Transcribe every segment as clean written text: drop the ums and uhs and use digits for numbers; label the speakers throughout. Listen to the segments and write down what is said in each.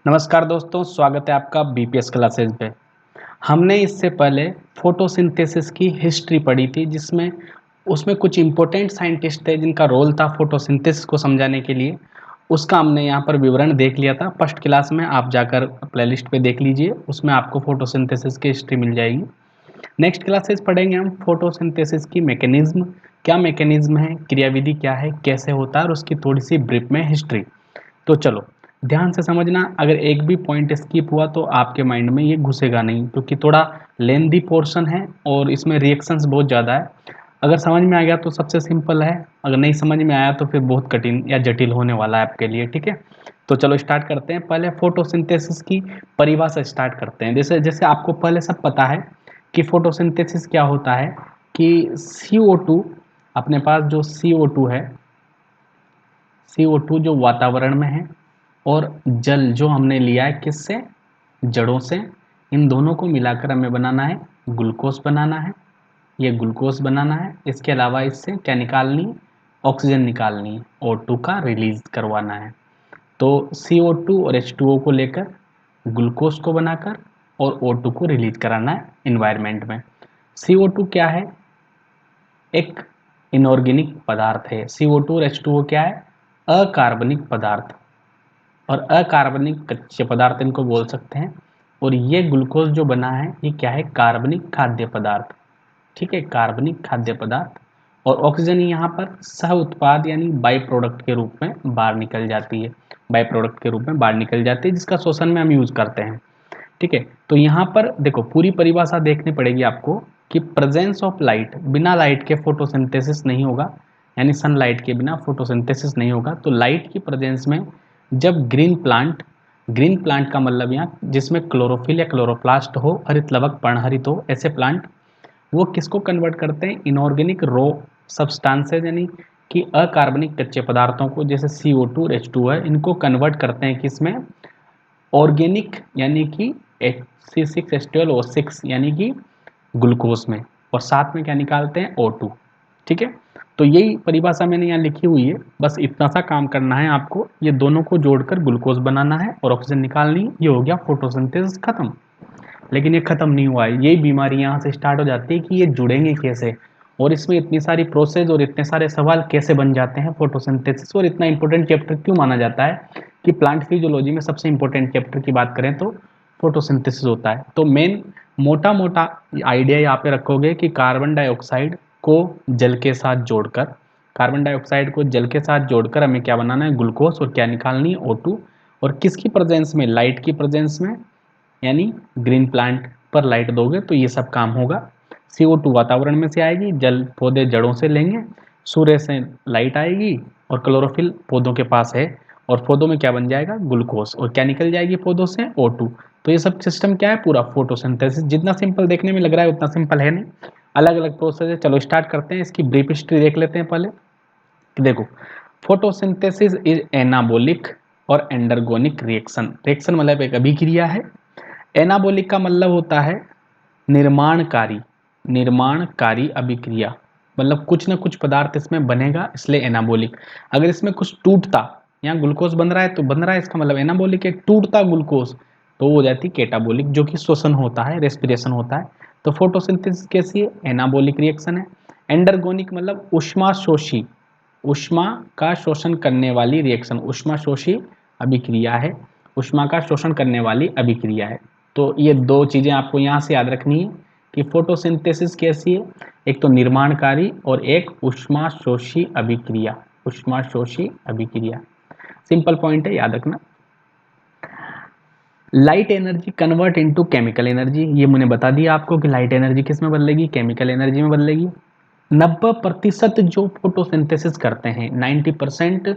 Speaker 1: नमस्कार दोस्तों, स्वागत है आपका बीपीएस क्लासेज पे। हमने इससे पहले फोटोसिंथेसिस की हिस्ट्री पढ़ी थी, जिसमें उसमें कुछ इम्पोर्टेंट साइंटिस्ट थे जिनका रोल था फोटोसिंथेसिस को समझाने के लिए। उसका हमने यहाँ पर विवरण देख लिया था फर्स्ट क्लास में। आप जाकर प्लेलिस्ट पे देख लीजिए, उसमें आपको फोटोसिंथेसिस की हिस्ट्री मिल जाएगी। नेक्स्ट क्लासेस पढ़ेंगे हम फोटोसिंथेसिस की मैकेनिज्म, क्या मैकेनिज्म है, क्रियाविधि क्या है, कैसे होता है, और उसकी थोड़ी सी ब्रीफ में हिस्ट्री। तो चलो ध्यान से समझना, अगर एक भी पॉइंट स्किप हुआ तो आपके माइंड में ये घुसेगा नहीं, क्योंकि थोड़ा लेंदी पोर्शन है और इसमें रिएक्शंस बहुत ज़्यादा है। अगर समझ में आ गया तो सबसे सिंपल है, अगर नहीं समझ में आया तो फिर बहुत कठिन या जटिल होने वाला है आपके लिए। ठीक है, तो चलो स्टार्ट करते हैं। पहले फोटोसिंथेसिस की परिभाषा स्टार्ट करते हैं। जैसे जैसे आपको पहले सब पता है कि फोटोसिंथेसिस क्या होता है, कि CO2, अपने पास जो CO2 है, CO2 जो वातावरण में है, और जल जो हमने लिया है किससे, जड़ों से, इन दोनों को मिलाकर हमें बनाना है ग्लूकोज बनाना है। ये ग्लूकोज बनाना है, इसके अलावा इससे क्या निकालनी है, ऑक्सीजन निकालनी है, O2 का रिलीज करवाना है। तो CO2 और H2O को लेकर ग्लूकोज को बनाकर और O2 को रिलीज कराना है इन्वायरमेंट में। CO2 क्या है, एक इनऑर्गेनिक पदार्थ है। CO2 और H2O क्या है, अकार्बनिक पदार्थ, और अकार्बनिक कच्चे पदार्थ इनको बोल सकते हैं। और ये ग्लूकोज जो बना है ये क्या है, कार्बनिक खाद्य पदार्थ। ठीक है, कार्बनिक खाद्य पदार्थ। और ऑक्सीजन यहाँ पर सह उत्पाद यानी बाई प्रोडक्ट के रूप में बाहर निकल जाती है, बाई प्रोडक्ट के रूप में बाहर निकल जाती है, जिसका शोषण में हम यूज करते हैं। ठीक है, तो यहाँ पर देखो पूरी परिभाषा देखनी पड़ेगी आपको, कि प्रेजेंस ऑफ लाइट, बिना लाइट के फोटोसिंथेसिस नहीं होगा, यानी सनलाइट के बिना फोटोसिंथेसिस नहीं होगा। तो लाइट की प्रेजेंस में जब ग्रीन प्लांट, ग्रीन प्लांट का मतलब यहाँ जिसमें क्लोरोफिल या क्लोरोप्लास्ट हो, हरित लवक पर्णहरित हो, ऐसे प्लांट वो किसको कन्वर्ट करते हैं, इनऑर्गेनिक रो सब्सटेंसेज, यानी कि अकार्बनिक कच्चे पदार्थों को, जैसे CO2 और H2 है, इनको कन्वर्ट करते हैं किसमें, ऑर्गेनिक, यानी कि C6H12O6 यानी कि ग्लूकोज में, और साथ में क्या निकालते हैं, O2। ठीक है, तो यही परिभाषा मैंने यहाँ लिखी हुई है, बस इतना सा काम करना है आपको, ये दोनों को जोड़कर ग्लूकोज बनाना है और ऑक्सीजन निकालनी है। ये हो गया फोटोसिंथेसिस खत्म। लेकिन ये खत्म नहीं हुआ है, यही बीमारी यहाँ से स्टार्ट हो जाती है कि ये जुड़ेंगे कैसे, और इसमें इतनी सारी प्रोसेस और इतने सारे सवाल कैसे बन जाते हैं फोटोसिंथेसिस, और इतना इंपॉर्टेंट चैप्टर क्यों माना जाता है, कि प्लांट फिजियोलॉजी में सबसे इंपॉर्टेंट चैप्टर की बात करें तो फोटोसिंथेसिस होता है। तो मेन मोटा मोटा आइडिया यहाँ पे रखोगे कि कार्बन डाइऑक्साइड को जल के साथ जोड़कर, कार्बन डाइऑक्साइड को जल के साथ जोड़कर हमें क्या बनाना है, ग्लूकोज, और क्या निकालनी है, O2। और किसकी प्रेजेंस में, लाइट की प्रेजेंस में, यानी ग्रीन प्लांट पर लाइट दोगे तो ये सब काम होगा। CO2 वातावरण में से आएगी, जल पौधे जड़ों से लेंगे, सूर्य से लाइट आएगी, और क्लोरोफिल पौधों के पास है, और पौधों में क्या बन जाएगा, ग्लूकोज, और क्या निकल जाएगी पौधों से, O2। तो ये सब सिस्टम क्या है, पूरा फोटोसिंथेसिस। जितना सिंपल देखने में लग रहा है उतना सिंपल है नहीं, अलग अलग प्रोसेस है। चलो स्टार्ट करते हैं, इसकी ब्रीफ हिस्ट्री देख लेते हैं पहले। देखो, फोटोसिंथेसिस इज एनाबोलिक और एंडरगोनिक रिएक्शन। रिएक्शन मतलब एक अभिक्रिया है। एनाबोलिक का मतलब होता है निर्माणकारी, निर्माणकारी अभिक्रिया, मतलब कुछ ना कुछ पदार्थ इसमें बनेगा, इसलिए एनाबोलिक। अगर इसमें कुछ टूटता, यहाँ ग्लूकोज बन रहा है तो बन रहा है, इसका मतलब एनाबोलिक है। टूटता ग्लूकोज तो वो हो जाती कैटाबोलिक, जो कि श्वसन होता है, रेस्पिरेशन होता है। तो फोटोसिंथेसिस कैसी है, एनाबोलिक रिएक्शन है। एंडरगोनिक मतलब उष्मा शोषी, उष्मा का शोषण करने वाली रिएक्शन, उष्मा शोषी अभिक्रिया है, उष्मा का शोषण करने वाली अभिक्रिया है। तो ये दो चीज़ें आपको यहाँ से याद रखनी है कि फोटोसिंथेसिस कैसी है, एक तो निर्माणकारी और एक उष्मा शोषी अभिक्रिया, उष्मा शोषी अभिक्रिया। सिंपल पॉइंट है, याद रखना। Light energy convert into chemical energy, ये मैंने बता दिया आपको कि लाइट एनर्जी किस में बदलेगी, केमिकल एनर्जी में बदलेगी। 90% जो फोटोसिंथेसिस करते हैं, 90%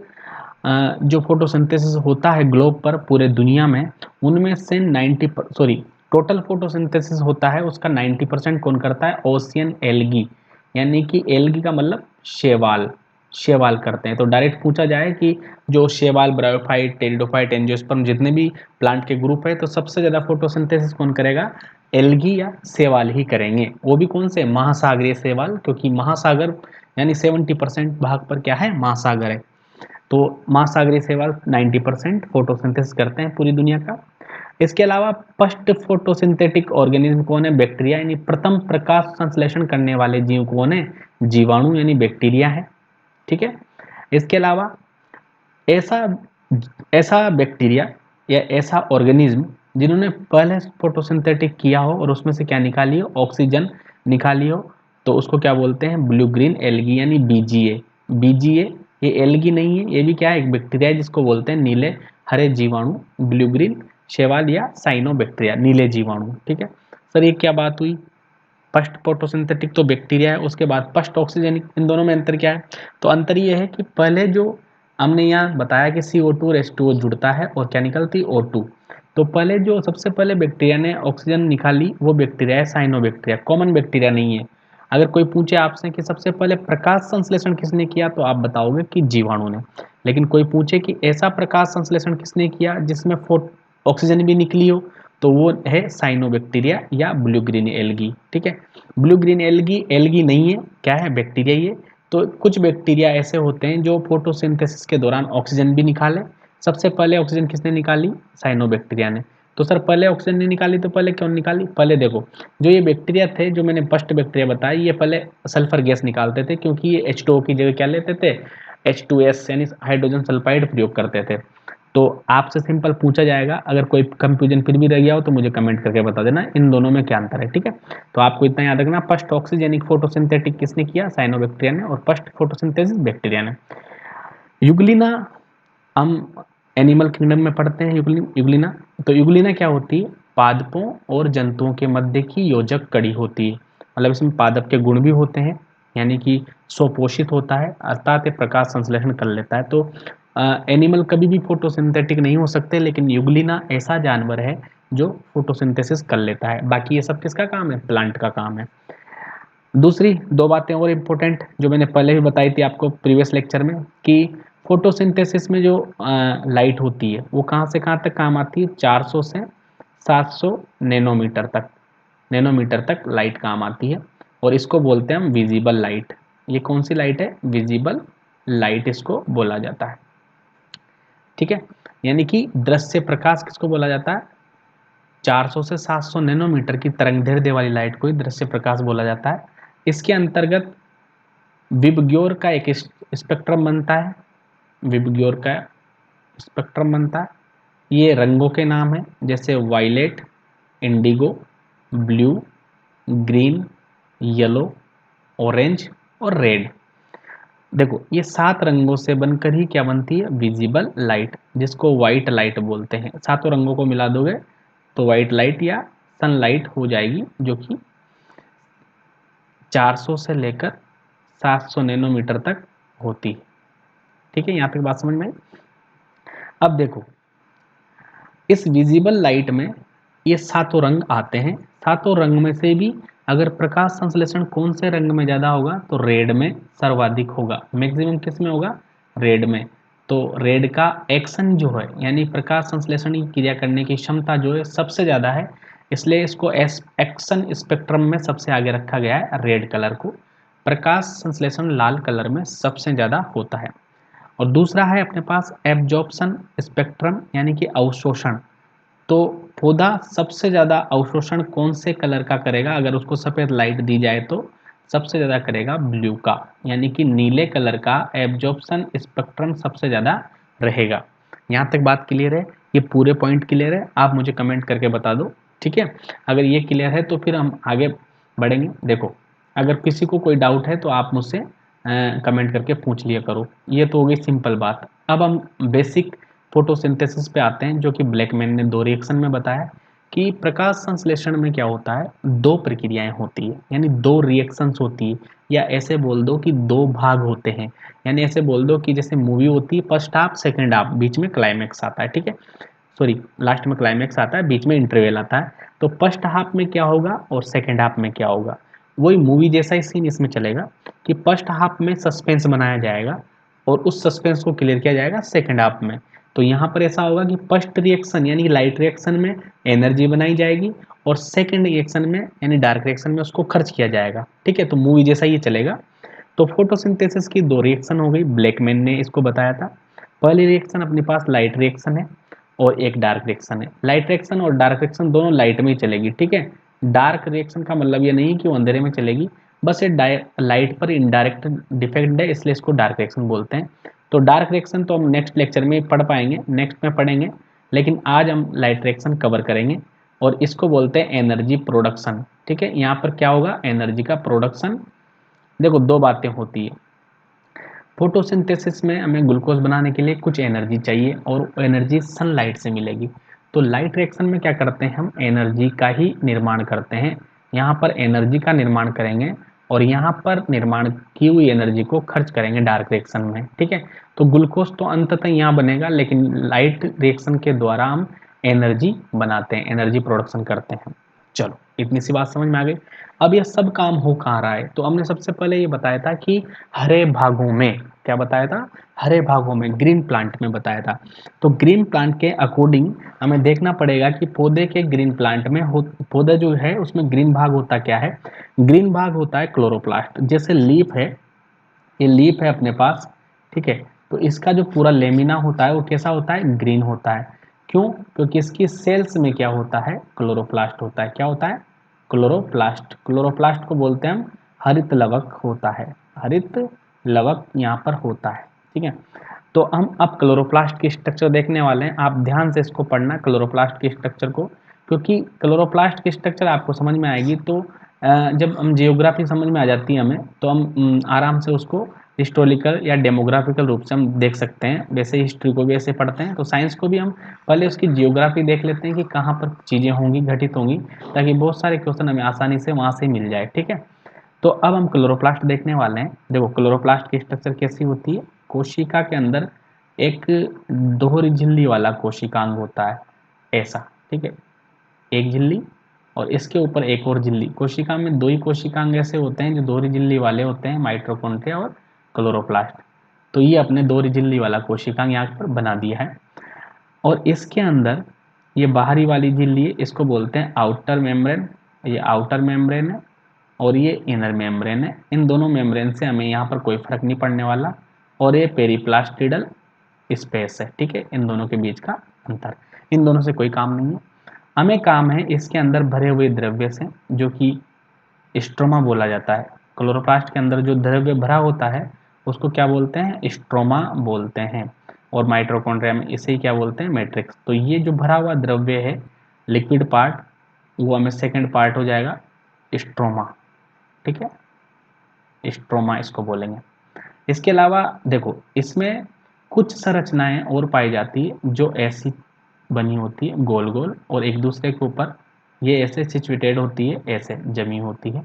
Speaker 1: जो फोटोसिंथेसिस होता है ग्लोब पर, पूरे दुनिया में, उनमें से 90 सॉरी टोटल फोटोसिंथेसिस होता है उसका 90% कौन करता है, ओशियन एल्गी, यानी कि एल्गी का मतलब शैवाल, शैवाल करते हैं। तो डायरेक्ट पूछा जाए कि जो शैवाल, ब्रायोफाइट, टेरिडोफाइट, एंजियोस्पर्म, जितने भी प्लांट के ग्रुप है, तो सबसे ज़्यादा फोटोसिंथेसिस कौन करेगा, एल्गी या शैवाल ही करेंगे। वो भी कौन से, महासागरीय शैवाल, क्योंकि महासागर यानी 70% भाग पर क्या है, महासागर है। तो महासागरीय शैवाल 90% फोटोसिंथेसिस करते हैं पूरी दुनिया का। इसके अलावा फर्स्ट फोटोसिंथेटिक ऑर्गेनिज्म कौन है? बैक्टीरिया, यानी प्रथम प्रकाश संश्लेषण करने वाले जीव कौन है? जीवाणु यानी बैक्टीरिया है। ठीक है। इसके अलावा ऐसा ऐसा बैक्टीरिया या ऐसा ऑर्गेनिज्म जिन्होंने पहले फोटोसिंथेटिक किया हो और उसमें से क्या निकाली हो? ऑक्सीजन निकाली हो, तो उसको क्या बोलते हैं? ब्लू ग्रीन एल्गी यानी बीजीए। बीजीए ये एल्गी नहीं है, ये भी क्या है? एक बैक्टीरिया है जिसको बोलते हैं नीले हरे जीवाणु, ब्लू ग्रीन शैवाल या साइनोबैक्टीरिया, नीले जीवाणु। ठीक है सर, ये क्या बात हुई? फर्स्ट फोटोसिंथेटिक तो बैक्टीरिया है, उसके बाद फर्स्ट ऑक्सीजनिक, इन दोनों में अंतर क्या है? तो अंतर ये है कि पहले जो हमने यहाँ बताया कि CO2 और H2O जुड़ता है और क्या निकलती? O2। तो पहले जो सबसे पहले बैक्टीरिया ने ऑक्सीजन निकाली वो बैक्टीरिया है साइनोबैक्टीरिया, कॉमन बैक्टीरिया नहीं है। अगर कोई पूछे आपसे कि सबसे पहले प्रकाश संश्लेषण किसने किया, तो आप बताओगे कि जीवाणु ने। लेकिन कोई पूछे कि ऐसा प्रकाश संश्लेषण किसने किया जिसमें ऑक्सीजन भी निकली हो, तो वो है साइनोबैक्टीरिया या ब्लू ग्रीन एल्गी। ठीक है, ब्लू ग्रीन एल्गी एल्गी नहीं है, क्या है? बैक्टीरिया ही है। तो कुछ बैक्टीरिया ऐसे होते हैं जो फोटोसिंथेसिस के दौरान ऑक्सीजन भी निकाले। सबसे पहले ऑक्सीजन किसने निकाली? साइनोबैक्टीरिया ने। तो सर पहले ऑक्सीजन नहीं निकाली तो पहले क्यों निकाली? पहले देखो, जो ये बैक्टीरिया थे, जो मैंने फर्स्ट बैक्टीरिया बताया, ये पहले सल्फर गैस निकालते थे, क्योंकि ये H2O की जगह क्या लेते थे? H2S यानी हाइड्रोजन सल्फाइड प्रयोग करते थे। तो आपसे सिंपल पूछा जाएगा, अगर कोई कंफ्यूजन फिर भी रह गया हो तो मुझे कमेंट करके बता देना इन दोनों में क्या अंतर है। ठीक है, तो आपको इतना याद रखना, फर्स्ट ऑक्सीजनिक फोटोसिंथेटिक किसने किया? साइनोबैक्टीरिया ने। और फर्स्ट फोटोसिंथेसिस बैक्टीरिया ने। युग्लिना हम एनिमल किंगडम में पढ़ते हैं। युग्लिना, तो युग्लिना क्या होती है? पादपों और जंतुओं के मध्य की योजक कड़ी होती है। मतलब इसमें पादप के गुण भी होते हैं, यानी कि स्वपोषित होता है, अर्थात ये प्रकाश संश्लेषण कर लेता है। तो एनिमल कभी भी फोटोसिंथेटिक नहीं हो सकते, लेकिन युग्लिना ऐसा जानवर है जो फोटोसिंथेसिस कर लेता है। बाकी ये सब किसका काम है? प्लांट का काम है। दूसरी दो बातें और इम्पोर्टेंट जो मैंने पहले भी बताई थी आपको प्रीवियस लेक्चर में, कि फोटोसिंथेसिस में जो लाइट होती है वो कहाँ से कहाँ तक काम आती है? 400 से 700 नैनोमीटर तक लाइट काम आती है, और इसको बोलते हैं हम विजिबल लाइट। ये कौन सी लाइट है? विजिबल लाइट इसको बोला जाता है। ठीक है, यानी कि दृश्य प्रकाश किसको बोला जाता है? 400 से 700 नैनोमीटर की तरंग दैर्ध्य वाली लाइट को ही दृश्य प्रकाश बोला जाता है। इसके अंतर्गत विबग्योर का एक स्पेक्ट्रम बनता है। विबग्योर का स्पेक्ट्रम बनता है। ये रंगों के नाम हैं, जैसे violet, indigo, blue, green, yellow, orange और रेड। देखो, ये 7 रंगों से बनकर ही क्या बनती है? विजिबल लाइट, जिसको व्हाइट लाइट बोलते हैं। सातों रंगों को मिला दोगे तो व्हाइट लाइट या सनलाइट हो जाएगी, जो कि 400 से लेकर 700 नैनोमीटर तक होती है। ठीक है, यहाँ तक बात समझ में आई? अब देखो, इस विजिबल लाइट में ये सातों रंग आते हैं। सातों रंग में से भी अगर प्रकाश संश्लेषण कौन से रंग में ज़्यादा होगा, तो रेड में सर्वाधिक होगा। मैक्सिमम किस में होगा? रेड में। तो रेड का एक्शन जो है, यानी प्रकाश संश्लेषण की क्रिया करने की क्षमता जो है, सबसे ज़्यादा है। इसलिए इसको एक्शन स्पेक्ट्रम में सबसे आगे रखा गया है, रेड कलर को। प्रकाश संश्लेषण लाल कलर में सबसे ज़्यादा होता है। और दूसरा है अपने पास एब्जॉर्प्शन स्पेक्ट्रम, यानी कि अवशोषण। तो पौधा सबसे ज़्यादा अवशोषण कौन से कलर का करेगा? अगर उसको सफ़ेद लाइट दी जाए तो सबसे ज़्यादा करेगा ब्लू का, यानी कि नीले कलर का एब्जॉर्प्शन स्पेक्ट्रम सबसे ज़्यादा रहेगा। यहाँ तक बात क्लियर है? ये पूरे पॉइंट क्लियर है? आप मुझे कमेंट करके बता दो। ठीक है, अगर ये क्लियर है तो फिर हम आगे बढ़ेंगे। देखो, अगर किसी को कोई डाउट है तो आप मुझसे कमेंट करके पूछ लिया करो। ये तो हो गई सिंपल बात। अब हम बेसिक फोटोसिंथेसिस पे आते हैं, जो कि ब्लैकमैन ने 2 रिएक्शन में बताया कि प्रकाश संश्लेषण में क्या होता है, 2 प्रक्रियाएं होती है, यानी 2 रिएक्शंस होती है, या ऐसे बोल दो कि 2 भाग होते हैं। यानी ऐसे बोल दो कि जैसे मूवी होती है, फर्स्ट हाफ सेकंड हाफ, बीच में क्लाइमैक्स आता है। ठीक है, सॉरी, लास्ट में क्लाइमैक्स आता है, बीच में इंटरवल आता है। तो फर्स्ट हाफ में क्या होगा और सेकंड हाफ में क्या होगा, वही मूवी जैसा ही सीन इसमें चलेगा कि फर्स्ट हाफ में सस्पेंस बनाया जाएगा और उस सस्पेंस को क्लियर किया जाएगा सेकंड हाफ में। तो यहाँ पर ऐसा होगा कि फर्स्ट रिएक्शन यानी लाइट रिएक्शन में एनर्जी बनाई जाएगी, और सेकंड रिएक्शन में यानी डार्क रिएक्शन में उसको खर्च किया जाएगा। ठीक है, तो मूवी जैसा ही चलेगा। तो फोटोसिंथेसिस की 2 रिएक्शन हो गई, ब्लैकमैन ने इसको बताया था। पहली रिएक्शन अपने पास लाइट रिएक्शन है और एक डार्क रिएक्शन है। लाइट रिएक्शन और डार्क रिएक्शन दोनों लाइट में ही चलेगी, ठीक है। डार्क रिएक्शन का मतलब ये नहीं कि वो अंधेरे में चलेगी, बस ये लाइट पर इनडायरेक्ट डिफेक्ट है, इसलिए इसको डार्क रिएक्शन बोलते हैं। तो डार्क रिएक्शन तो हम नेक्स्ट लेक्चर में पढ़ पाएंगे, नेक्स्ट में पढ़ेंगे, लेकिन आज हम लाइट रिएक्शन कवर करेंगे और इसको बोलते हैं एनर्जी प्रोडक्शन, ठीक है। यहाँ पर क्या होगा, एनर्जी का प्रोडक्शन। देखो दो बातें होती है, फोटोसिंथेसिस में हमें ग्लूकोज बनाने के लिए कुछ एनर्जी चाहिए और एनर्जी सनलाइट से मिलेगी। तो लाइट रिएक्शन में क्या करते हैं, हम एनर्जी का ही निर्माण करते हैं। यहाँ पर एनर्जी का निर्माण करेंगे और यहाँ पर निर्माण की हुई एनर्जी को खर्च करेंगे डार्क रिएक्शन में, ठीक है। तो ग्लूकोज तो अंततः यहाँ बनेगा, लेकिन लाइट रिएक्शन के द्वारा हम एनर्जी बनाते हैं, एनर्जी प्रोडक्शन करते हैं। चलो इतनी सी बात समझ में आ गई। अब यह सब काम हो कहाँ रहा है, तो हमने सबसे पहले ये बताया था कि हरे भागों में, क्या बताया था, हरे भागों में, ग्रीन प्लांट में बताया था। तो ग्रीन प्लांट के अकॉर्डिंग हमें देखना पड़ेगा कि पौधे के ग्रीन प्लांट में पौधा जो है उसमें ग्रीन भाग होता क्या है, ग्रीन भाग होता है क्लोरोप्लास्ट। जैसे लीफ है, ये लीफ है अपने पास, ठीक है। तो इसका जो पूरा लेमिना होता है वो कैसा होता है, ग्रीन होता है। क्यों, क्योंकि इसकी सेल्स में क्या होता है, क्लोरोप्लास्ट होता है। क्या होता है, क्लोरोप्लास्ट। क्लोरोप्लास्ट को बोलते हैं हम हरित लवक होता है, हरित लवक यहाँ पर होता है, ठीक है। तो हम अब क्लोरोप्लास्ट की स्ट्रक्चर देखने वाले हैं, आप ध्यान से इसको पढ़ना क्लोरोप्लास्ट की स्ट्रक्चर को, क्योंकि क्लोरोप्लास्ट की स्ट्रक्चर आपको समझ में आएगी तो जब हम जियोग्राफी समझ में आ जाती है हमें, तो हम आराम से उसको हिस्टोरिकल या डेमोग्राफिकल रूप से हम देख सकते हैं। वैसे हिस्ट्री को भी ऐसे पढ़ते हैं, तो साइंस को भी हम पहले उसकी जियोग्राफी देख लेते हैं कि कहाँ पर चीज़ें होंगी, घटित होंगी, ताकि बहुत सारे क्वेश्चन हमें आसानी से वहाँ से मिल जाए, ठीक है। तो अब हम क्लोरोप्लास्ट देखने वाले हैं। देखो क्लोरोप्लास्ट की स्ट्रक्चर कैसी होती है, कोशिका के अंदर एक दोहरी झिल्ली वाला कोशिकांग होता है, ऐसा, ठीक है। एक झिल्ली और इसके ऊपर एक और झिल्ली। कोशिका में दो ही कोशिकांग ऐसे होते हैं जो दोहरी झिल्ली वाले होते हैं, माइटोकॉन्ड्रिया और क्लोरोप्लास्ट। तो ये अपने दोहरी झिल्ली वाला कोशिकांग यहाँ पर बना दिया है। और इसके अंदर ये बाहरी वाली झिल्ली है, इसको बोलते हैं आउटर मेम्ब्रेन। ये आउटर मेम्ब्रेन है और ये इनर मेम्ब्रेन है। इन दोनों मेम्ब्रेन से हमें यहाँ पर कोई फर्क नहीं पड़ने वाला। और ये पेरिप्लास्टिडल स्पेस है, ठीक है, इन दोनों के बीच का अंतर। इन दोनों से कोई काम नहीं है, हमें काम है इसके अंदर भरे हुए द्रव्य से, जो कि स्ट्रोमा बोला जाता है। क्लोरोप्लास्ट के अंदर जो द्रव्य भरा होता है उसको क्या बोलते हैं, स्ट्रोमा बोलते हैं। और माइटोकॉन्ड्रिया में इसे ही क्या बोलते हैं, मैट्रिक्स। तो ये जो भरा हुआ द्रव्य है, लिक्विड पार्ट, वो हमें सेकंड पार्ट हो जाएगा स्ट्रोमा, ठीक है, स्ट्रोमा इसको बोलेंगे। इसके अलावा देखो इसमें कुछ संरचनाएं और पाई जाती है जो ऐसी बनी होती है गोल गोल और एक दूसरे के ऊपर ये ऐसे सिचुएटेड होती है, ऐसे जमी होती है।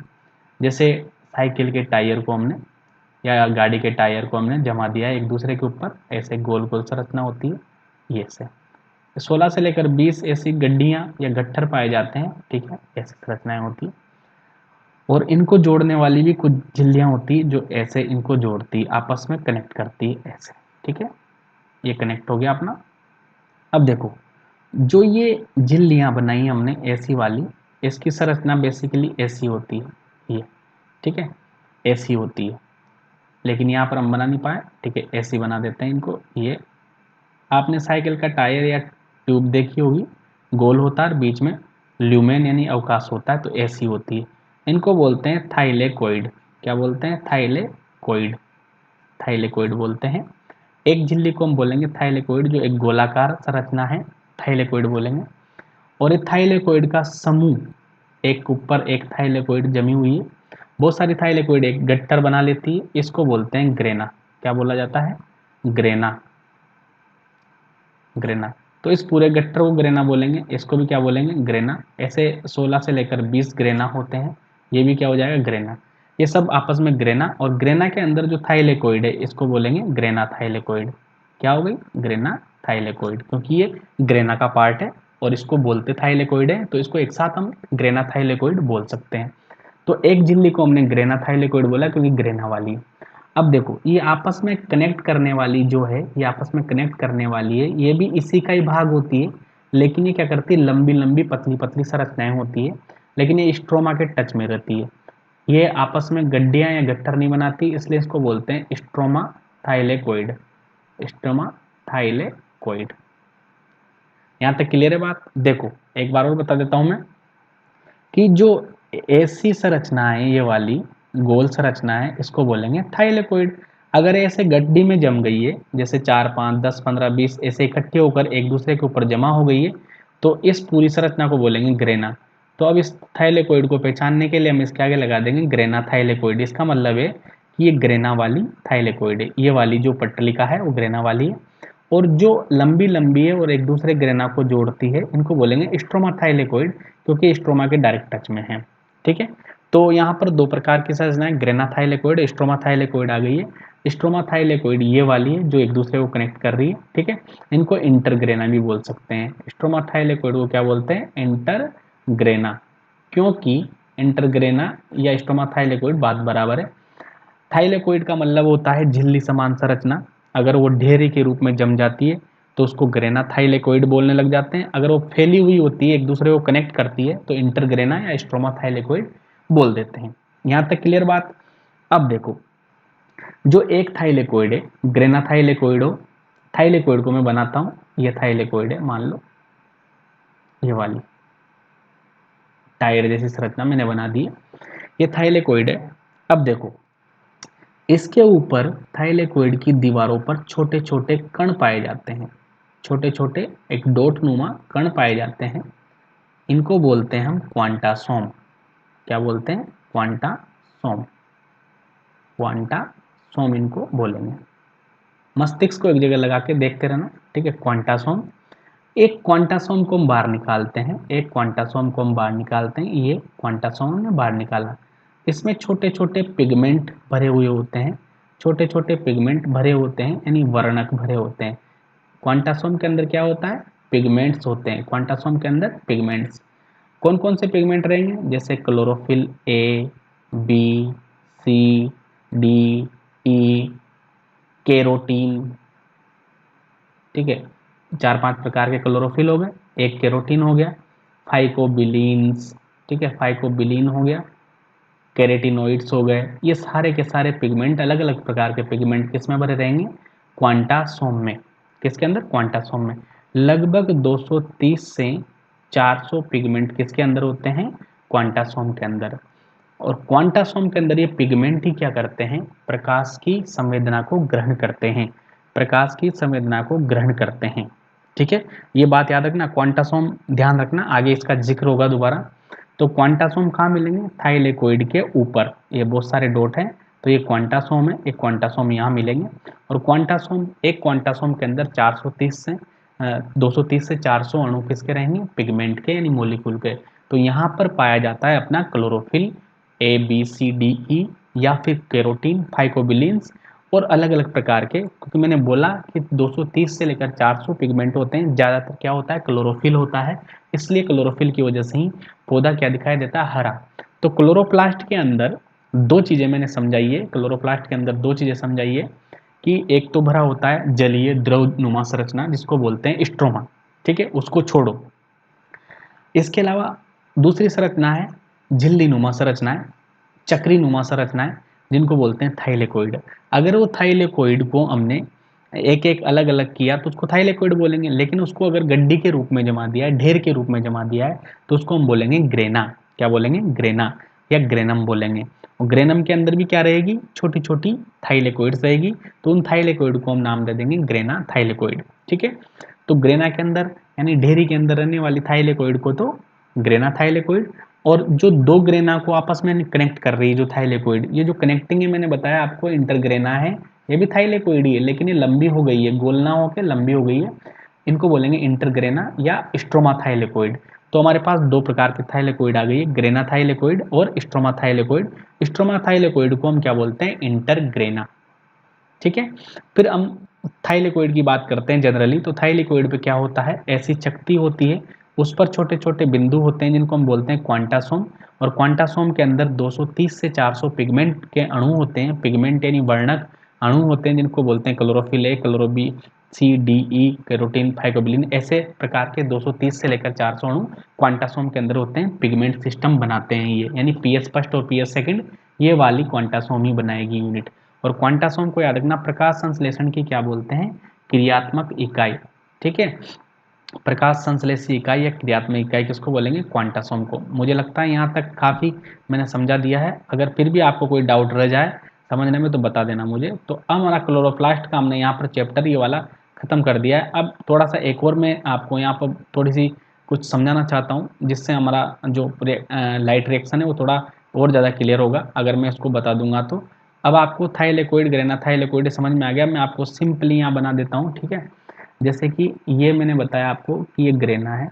Speaker 1: जैसे साइकिल के टायर को हमने या गाड़ी के टायर को हमने जमा दिया है एक दूसरे के ऊपर, ऐसे गोल गोल संरचना होती है ये से। 16 से लेकर 20 ऐसी गड्डियां या गट्ठर पाए जाते हैं, ठीक है, ऐसी संरचनाएं होती है। और इनको जोड़ने वाली भी कुछ झिल्लियां होती है जो ऐसे इनको जोड़ती है, आपस में कनेक्ट करती है ऐसे, ठीक है। ये कनेक्ट हो गया अपना। अब देखो जो ये झिल्लियां बनाई हमने ऐसी वाली, इसकी संरचना बेसिकली ऐसी होती है, ये, ठीक है, ऐसी होती है। लेकिन यहाँ पर हम बना नहीं पाए, ठीक है, ऐसी बना देते हैं इनको। ये आपने साइकिल का टायर या ट्यूब देखी होगी, गोल होता है और बीच में ल्यूमेन यानी अवकाश होता है, तो ऐसी होती है। इनको बोलते हैं थाइलेकोइड। क्या बोलते हैं, थाइलेकोइड, थाइलेकोइड बोलते हैं। एक झिल्ली को हम बोलेंगे थाइलेकोइड, जो एक गोलाकार संरचना है, थाइलेकोइड बोलेंगे। और एक थाइलेकोइड का समूह, एक ऊपर एक थाइलेकोइड जमी हुई है, बहुत सारी थाइलेकोइड एक गट्ठर बना लेती है, इसको बोलते हैं ग्रेना। क्या बोला जाता है, ग्रेना, ग्रेना। तो इस पूरे गट्ठर को ग्रेना बोलेंगे, इसको भी क्या बोलेंगे, ग्रेना। ऐसे 16 से लेकर 20 ग्रेना होते हैं, ये भी क्या हो जाएगा, ग्रेना। ये सब आपस में ग्रेना, और ग्रेना के अंदर जो थाइलेकोइड है इसको बोलेंगे ग्रेना थाइलेकोइड। क्या हो गई, ग्रेना थाइलेकोइड, क्योंकि ये ग्रेना का पार्ट है और इसको बोलते थाइलेकोइड है, तो इसको एक साथ हम ग्रेना थाइलेकोइड बोल सकते हैं। तो एक झिल्ली को हमने ग्रेना थाइलेकोइड बोला क्योंकि ग्रेना वाली है। अब देखो ये आपस में कनेक्ट करने वाली जो है, ये आपस में कनेक्ट करने वाली है, ये भी इसी का ही भाग होती है, लेकिन ये क्या करती है, लंबी लंबी पतली पतली संरचनाएं होती है, लेकिन ये स्ट्रोमा के टच में रहती है। ये आपस में गड्ढियां या गट्ठर नहीं बनाती, इसलिए इसको बोलते हैं स्ट्रोमा थाइलेकोइड, स्ट्रोमा थाइलेकोइड। यहाँ तक क्लियर है बात। देखो एक बार और बता देता हूँ मैं कि जो ऐसी संरचना है, ये वाली गोल संरचना है, इसको बोलेंगे थाइलेकोइड। अगर ऐसे गड्डी में जम गई है, जैसे 4 5 10 15 20 ऐसे इकट्ठे होकर एक दूसरे के ऊपर जमा हो गई है, तो इस पूरी संरचना को बोलेंगे ग्रेना। तो अब इस थाइलेकोइड को पहचानने के लिए हम इसके आगे लगा देंगे ग्रेना थाइलेकोइड। इसका मतलब है कि ये ग्रेना वाली थाइलेकोइड है। ये वाली जो पट्टलिका है वो ग्रेना वाली है, और जो लंबी लंबी है और एक दूसरे ग्रेना को जोड़ती है, इनको बोलेंगे स्ट्रोमा थाइलेकोइड, क्योंकि स्ट्रोमा के डायरेक्ट टच में है। ठीक है, तो यहाँ पर दो प्रकार की संरचनाएं ग्रेना थाइलेकोइड, स्ट्रोमा थाइलेकोइड आ गई है। स्ट्रोमा थाइलेकोइड ये वाली है जो एक दूसरे को कनेक्ट कर रही है। ठीक है, इनको इंटरग्रेना भी बोल सकते हैं। स्ट्रोमा थाइलेकोइड को क्या बोलते हैं? इंटरग्रेना, क्योंकि इंटरग्रेना या स्ट्रोमा थाइलेकोइड बात बराबर है। थाइलेकोइड का मतलब होता है झिल्ली समान संरचना। अगर वो ढेरी के रूप में जम जाती है तो उसको ग्रेना थाइलेकोइड बोलने लग जाते हैं। अगर वो फैली हुई होती है, एक दूसरे को कनेक्ट करती है, तो इंटरग्रेना या स्ट्रोमा थाइलेकोइड बोल देते हैं। यहाँ तक क्लियर बात। अब देखो, जो एक थाइलेकोइड है, ग्रेना थाइलेकोइड हो, थाइलेकोइड को मैं बनाता हूँ, ये थाइलेकोइड है मान लो, ये वाली टायर जैसी संरचना मैंने बना दी है, ये थाइलेकोइड है। अब देखो, इसके ऊपर थाइलेकोइड की दीवारों पर छोटे छोटे कण पाए जाते हैं। छोटे छोटे एक डॉट नुमा कण पाए जाते हैं। इनको बोलते हैं हम क्वांटासोम। क्या बोलते हैं? क्वांटासोम। क्वांटासोम इनको बोलेंगे। मस्तिष्क को एक जगह लगा के देखते रहना। ठीक है, क्वांटासोम। एक क्वांटासोम को हम बाहर निकालते हैं, एक क्वांटासोम को हम बाहर निकालते हैं। ये क्वांटासोम हमने बाहर निकाला। इसमें छोटे छोटे पिगमेंट भरे हुए होते हैं। छोटे छोटे पिगमेंट भरे होते हैं, यानी वर्णक भरे होते हैं। क्वांटासोम के अंदर क्या होता है? पिगमेंट्स होते हैं। क्वांटासोम के अंदर पिगमेंट्स कौन कौन से पिगमेंट रहेंगे? जैसे chlorophyll A, B, C, D, E, carotene. ठीक है, 4-5 प्रकार के क्लोरोफिल हो गए, एक केरोटीन हो गया, फाइकोबिलीन्स। ठीक है, फाइकोबिलीन हो गया, कैरेटिनोइड्स हो गए। ये सारे के सारे पिगमेंट, अलग अलग प्रकार के पिगमेंट किस में भरे रहेंगे? क्वांटासोम में। किसके अंदर? क्वांटासोम में। लगभग 230 से 400 पिगमेंट किसके अंदर होते हैं? क्वांटासोम के अंदर। और क्वांटासोम के अंदर ये पिगमेंट ही क्या करते हैं? प्रकाश की संवेदना को ग्रहण करते हैं। प्रकाश की संवेदना को ग्रहण करते हैं। ठीक है, ये बात याद रखना। क्वांटासोम ध्यान रखना, आगे इसका जिक्र होगा दोबारा। तो क्वांटासोम कहाँ मिलेंगे? थाइलेकोइड के ऊपर। ये बहुत सारे डॉट हैं, तो ये क्वांटासोम है। एक क्वांटासोम यहाँ मिलेंगे। और क्वांटासोम, एक क्वांटासोम के अंदर 230 से 400 अणु किसके रहेंगे? पिगमेंट के, यानी मोलिक्यूल के। तो यहाँ पर पाया जाता है अपना chlorophyll A, B, C, D, ई, या फिर केरोटीन, फाइकोबिलीन्स, और अलग अलग प्रकार के। क्योंकि मैंने बोला कि 230 से लेकर 400 पिगमेंट होते हैं। ज़्यादातर क्या होता है? क्लोरोफिल होता है। इसलिए क्लोरोफिल की वजह से ही पौधा क्या दिखाई देता है? हरा। तो क्लोरोप्लास्ट के अंदर दो चीज़ें मैंने समझाई है। क्लोरोप्लास्ट के अंदर दो चीज़ें समझाई है कि एक तो भरा होता है जलीय द्रव नुमा संरचना, जिसको बोलते हैं स्ट्रोमा। ठीक है, उसको छोड़ो। इसके अलावा दूसरी संरचना है झिल्ली नुमा संरचनाएं, चक्री नुमा संरचनाएं, जिनको बोलते हैं थाइलेकोइड। अगर वो थाइलेकोइड को हमने एक एक अलग अलग किया तो उसको थाइलेकोइड बोलेंगे। लेकिन उसको अगर गड्डी के रूप में जमा दिया है, ढेर के रूप में जमा दिया है, तो उसको हम बोलेंगे ग्रेना। क्या बोलेंगे? ग्रेना या ग्रेनम बोलेंगे। और ग्रेनम के अंदर भी क्या रहेगी? छोटी छोटी थाइलेकोइड्स रहेगी। तो उन थाइलेकोइड को हम नाम दे देंगे ग्रेना थाइलेकोइड। ठीक है, तो ग्रेना के अंदर, यानी ढेरी के अंदर रहने वाली थाइलेकोइड को तो ग्रेना थाइलेकोइड। और जो दो ग्रेना को आपस में कनेक्ट कर रही है जो थाइलेकोइड, ये जो कनेक्टिंग है मैंने बताया आपको, इंटरग्रेना है। ये भी थाइलेकोइड ही है, लेकिन ये लंबी हो गई है, गोल ना होकर लंबी हो गई है। इनको बोलेंगे इंटरग्रेना या स्ट्रोमा थाइलेकोइड। तो हमारे पास दो प्रकार के थाइलेकोइड आ गई है, ग्रेना थाइलेकोइड और स्ट्रोमा थाइलेकोइड। स्ट्रोमा थाइलेकोइड को हम क्या बोलते हैं? इंटरग्रेना। ठीक है, फिर हम थाइलेकोइड की बात करते हैं जनरली। तो थाइलेकोइड पे क्या होता है? ऐसी चकती होती है, उस पर छोटे छोटे बिंदु होते हैं, जिनको हम बोलते हैं क्वांटासोम। और क्वांटासोम के अंदर 230 से 400 पिगमेंट के अणु होते हैं। पिगमेंट यानी वर्णक अणु होते हैं, जिनको बोलते हैं chlorophyll A, क्लोरोबी, C, D, E, carotene, phycobilin. ऐसे प्रकार के 230 से लेकर 400 अणु क्वांटासोम के अंदर होते हैं। पिगमेंट सिस्टम बनाते हैं ये, यानी पीएस फर्स्ट और पीएस सेकंड, ये वाली क्वांटासोम ही बनाएगी यूनिट। और क्वांटासोम को याद रखना, प्रकाश संश्लेषण की क्या बोलते हैं? क्रियात्मक इकाई, ठीक है। प्रकाश संश्लेषी इकाई या क्रियात्मक इकाई किसको बोलेंगे? क्वांटासोम को। मुझे लगता है यहाँ तक काफ़ी मैंने समझा दिया है। अगर फिर भी आपको कोई डाउट रह जाए समझने में तो बता देना मुझे। तो अब हमारा क्लोरोप्लास्ट का हमने यहाँ पर चैप्टर ये वाला ख़त्म कर दिया है। अब थोड़ा सा एक और मैं आपको यहाँ पर थोड़ी सी कुछ समझाना चाहता हूँ, जिससे हमारा जो लाइट रिएक्शन है वो थोड़ा और ज़्यादा क्लियर होगा अगर मैं इसको बता दूंगा तो। अब आपको थाइलेकोइड, ग्रेना थाइलेकोइड समझ में आ गया। मैं आपको सिंपली यहाँ बना देता हूँ, ठीक है। जैसे कि ये मैंने बताया आपको कि ये ग्रेना है,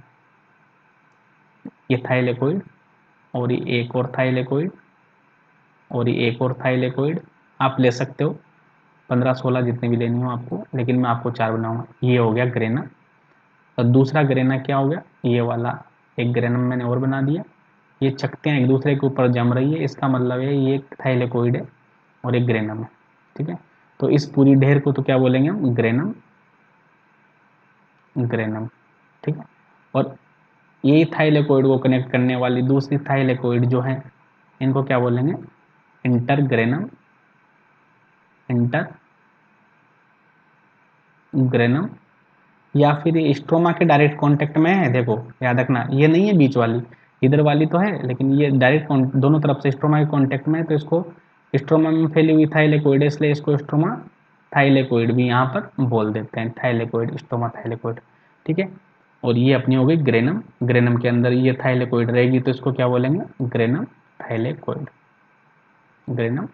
Speaker 1: ये थाइलेकोइड, और ये एक और थाइलेकोइड, और ये एक और थाइलेकोइड। आप ले सकते हो 15-16 जितने भी लेनी हो आपको, लेकिन मैं आपको 4 बनाऊंगा। ये हो गया ग्रेना। और दूसरा ग्रेना क्या हो गया? ये वाला एक ग्रेनम मैंने और बना दिया। ये चकतियाँ एक दूसरे के ऊपर जम रही है, इसका मतलब है ये एक थाइलेकोइड है और एक ग्रेनम है, ठीक है। तो इस पूरी ढेर को तो क्या बोलेंगे हम? ग्रेनम, ग्रेनम, ठीक है। और यही थाइलेकोइड को कनेक्ट करने वाली दूसरी थाइलेकोइड जो है, इनको क्या बोलेंगे? इंटरग्रेनम, इंटरग्रेनम। या फिर ये स्ट्रोमा के डायरेक्ट कांटेक्ट में है, देखो याद रखना, ये नहीं है बीच वाली, इधर वाली तो है लेकिन ये डायरेक्ट दोनों तरफ से स्ट्रोमा के कांटेक्ट में है, तो इसको स्ट्रोमा में फैली हुई थाइलेकोइड है, इसलिए इसको स्ट्रोमा थाइलेकोइड भी यहाँ पर बोल देते हैं। थाइलेकोइड, स्ट्रोमा थाइलेकोइड, ठीक है। और ये अपनी हो गई ग्रेनम। ग्रेनम के अंदर ये थाइलेकोइड रहेगी तो इसको क्या बोलेंगे? Granum thylakoid, granum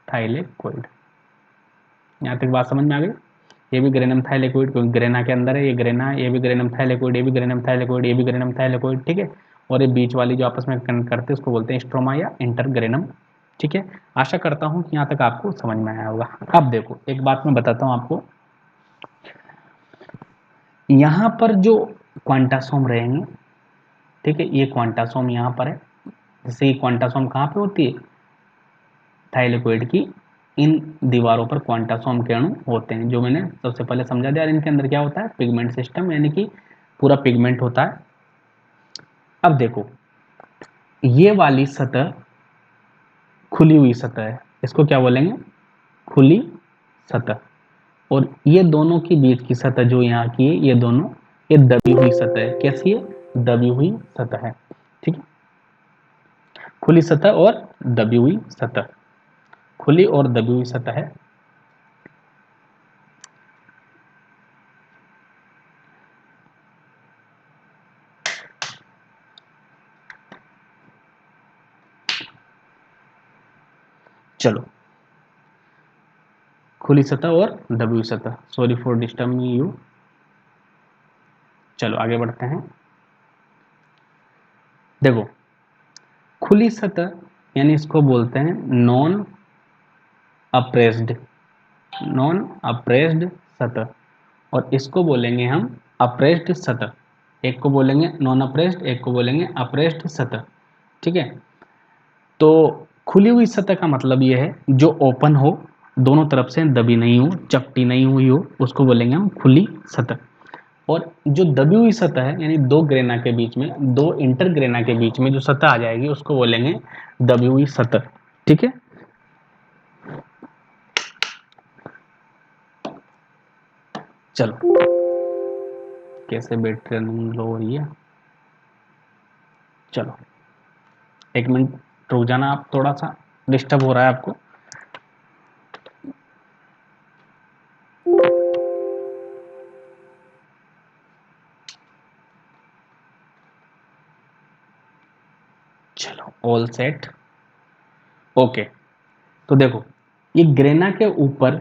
Speaker 1: thylakoid. यहाँ तक बात समझ में आ गई? ये भी ग्रेनम थाइलेकोइड, क्योंकि ग्रेना के अंदर है, ये ग्रेना है, ये भी ग्रेनम थाइलेकोइड, ये भी ग्रेनम थाइलेकोइड, ये भी ग्रेनम थाइलेकोइड, ठीक है। और ये बीच वाली जो आपस में कनेक्ट करते हैं उसको बोलते हैं स्ट्रोमा या इंटरग्रेनम, ठीक है। आशा करता हूँ कि यहाँ तक आपको समझ में आया होगा। अब देखो एक बात मैं बताता हूँ आपको, यहाँ पर जो क्वांटासोम रहेंगे, ठीक है, ये क्वांटासोम यहाँ पर है। जैसे ये क्वांटासोम कहाँ पे होती है? थाइलेकोइड की इन दीवारों पर क्वांटासोम के अणु होते हैं, जो मैंने सबसे पहले समझा दिया। और इनके अंदर क्या होता है? पिगमेंट सिस्टम, यानी कि पूरा पिगमेंट होता है। अब देखो ये वाली सतह खुली हुई सतह है, इसको क्या बोलेंगे? खुली सतह। और ये दोनों के बीच की सतह जो यहाँ की है, ये दोनों ये दबी हुई सतह है। कैसी है? दबी हुई सतह है, ठीक है। खुली सतह और दबी हुई सतह, खुली और दबी हुई सतह है। चलो, खुली सतह और दबी हुई सतह। Sorry for disturbing you. चलो आगे बढ़ते हैं। देखो खुली सतह यानी इसको बोलते हैं नॉन अप्रेस्ड, नॉन अप्रेस्ड सतह, और इसको बोलेंगे हम अप्रेस्ड सतह। एक को बोलेंगे नॉन अप्रेस्ड, एक को बोलेंगे अप्रेस्ड सतह, ठीक है। तो खुली हुई सतह का मतलब ये है जो ओपन हो, दोनों तरफ से दबी नहीं हो, चपटी नहीं हुई हो, उसको बोलेंगे हम खुली सतह। और जो दबी हुई सतह है, यानी दो ग्रेना के बीच में, दो इंटर ग्रेना के बीच में जो सतह आ जाएगी उसको बोलेंगे दबी हुई सतह, ठीक है। चलो कैसे बैटरी रनिंग लो हो रही है? चलो एक मिनट रुक जाना, आप थोड़ा सा डिस्टर्ब हो रहा है आपको। चलो ऑल सेट, ओके। तो देखो ये ग्रेना के ऊपर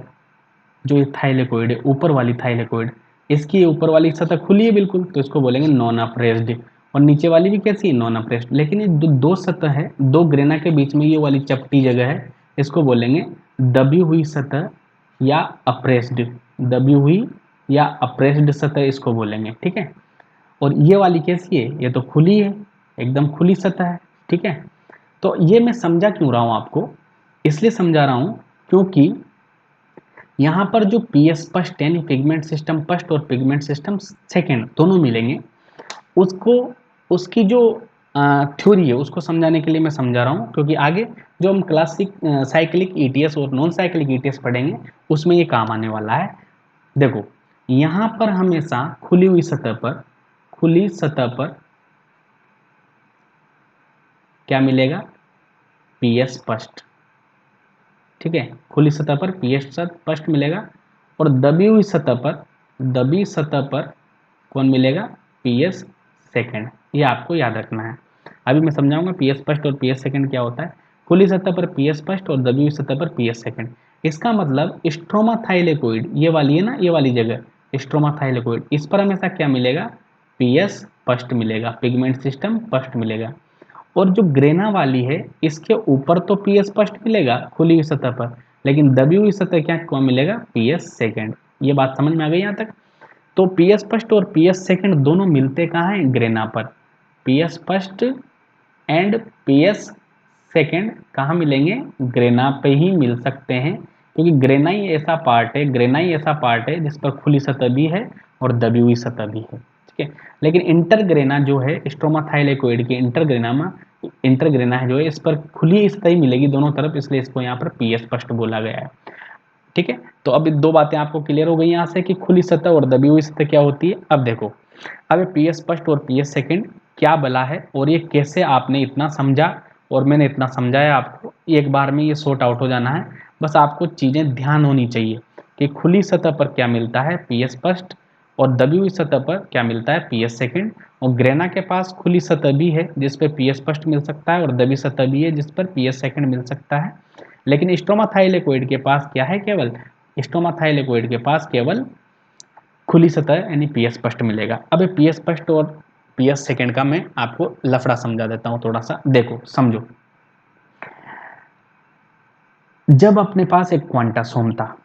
Speaker 1: जो ये थाइलेकोइड है, ऊपर वाली थाइलेकोइड, इसकी ऊपर वाली सतह खुली है बिल्कुल, तो इसको बोलेंगे नॉन अप्रेस्ड। और नीचे वाली भी कैसी है? Non apprised. लेकिन ये दो सतह है, दो ग्रेना के बीच में ये वाली चपटी जगह है, इसको बोलेंगे दबी हुई सतह या अप्रेस्ड, दबी हुई या अप्रेस्ड सतह इसको बोलेंगे, ठीक है। और ये वाली कैसी है? ये तो खुली है, एकदम खुली सतह है, ठीक है। तो ये मैं समझा क्यों रहा हूं आपको? इसलिए समझा रहा हूं क्योंकि यहाँ पर जो पी एस फर्स्ट यानी पिगमेंट सिस्टम फर्स्ट और पिगमेंट सिस्टम सेकेंड दोनों मिलेंगे, उसको उसकी जो थ्योरी है उसको समझाने के लिए मैं समझा रहा हूँ, क्योंकि आगे जो हम क्लासिक साइक्लिक ईटीएस और नॉन साइक्लिक ईटीएस पढ़ेंगे उसमें ये काम आने वाला है। देखो यहां पर हमेशा खुली हुई सतह पर, खुली सतह पर क्या मिलेगा, पीएस स्पष्ट। ठीक है, खुली सतह पर पीएस स्पष्ट मिलेगा, और दबी हुई सतह पर, दबी सतह पर कौन मिलेगा, पीएस सेकंड। ये आपको याद रखना है। अभी मैं समझाऊंगा पीएस फर्स्ट और पीएस सेकंड क्या होता है। खुली सतह पर पीएस फर्स्ट और दबी हुई सतह पर पीएस सेकंड। इसका मतलब स्ट्रोमा थाइलेकोइड, ये वाली है ना, ये वाली जगह स्ट्रोमा थाइलेकोइड, इस पर हमेशा क्या मिलेगा, पीएस फर्स्ट मिलेगा, पिगमेंट सिस्टम फर्स्ट मिलेगा। और जो ग्रेना वाली है इसके ऊपर तो पीएस फर्स्ट मिलेगा खुली हुई सतह पर, लेकिन दबी हुई सतह क्या कौन मिलेगा, पीएस सेकंड। ये बात समझ में आ गई यहाँ तक। तो पीएस फर्स्ट और पीएस सेकंड दोनों मिलते कहाँ हैं, ग्रेना पर। PS first and PS second कहाँ मिलेंगे, ग्रेना पे ही मिल सकते हैं, क्योंकि ग्रेना ही ऐसा पार्ट है, ग्रेना ही ऐसा पार्ट है जिस पर खुली सतह भी है और दबी हुई सतह भी है। ठीक है, लेकिन इंटरग्रेना जो है स्ट्रोमा थाइलेकोइड की इंटरग्रेना है जो है, इस पर खुली सतह ही मिलेगी दोनों तरफ, इसलिए इसको यहाँ पर पीएस फर्स्ट बोला गया है। ठीक है, तो अब दो बातें आपको क्लियर हो गई यहाँ से कि खुली सतह और दबी हुई सतह क्या होती है। अब देखो, अब पीएस फर्स्ट और पीएस सेकंड क्या बला है और ये कैसे आपने इतना समझा और मैंने इतना समझाया आपको, एक बार में ये सॉर्ट आउट हो जाना है। बस आपको चीज़ें ध्यान होनी चाहिए कि खुली सतह पर क्या मिलता है, पीएस फर्स्ट, और दबी हुई सतह पर क्या मिलता है, पीएस सेकंड। और ग्रेना के पास खुली सतह भी है जिस पर पीएस फर्स्ट मिल सकता है और दबी सतह भी है जिस पर पीएस सेकंड मिल सकता है। लेकिन स्ट्रोमा थाइलेकोइड के पास क्या है, केवल स्ट्रोमा थाइलेकोइड के पास केवल खुली सतह यानी पीएस फर्स्ट मिलेगा। अब पीएस फर्स्ट और पीएस सेकंड का मैं आपको लफड़ा समझा देता हूं थोड़ा सा, देखो समझो। जब अपने पास एक क्वांटासोम था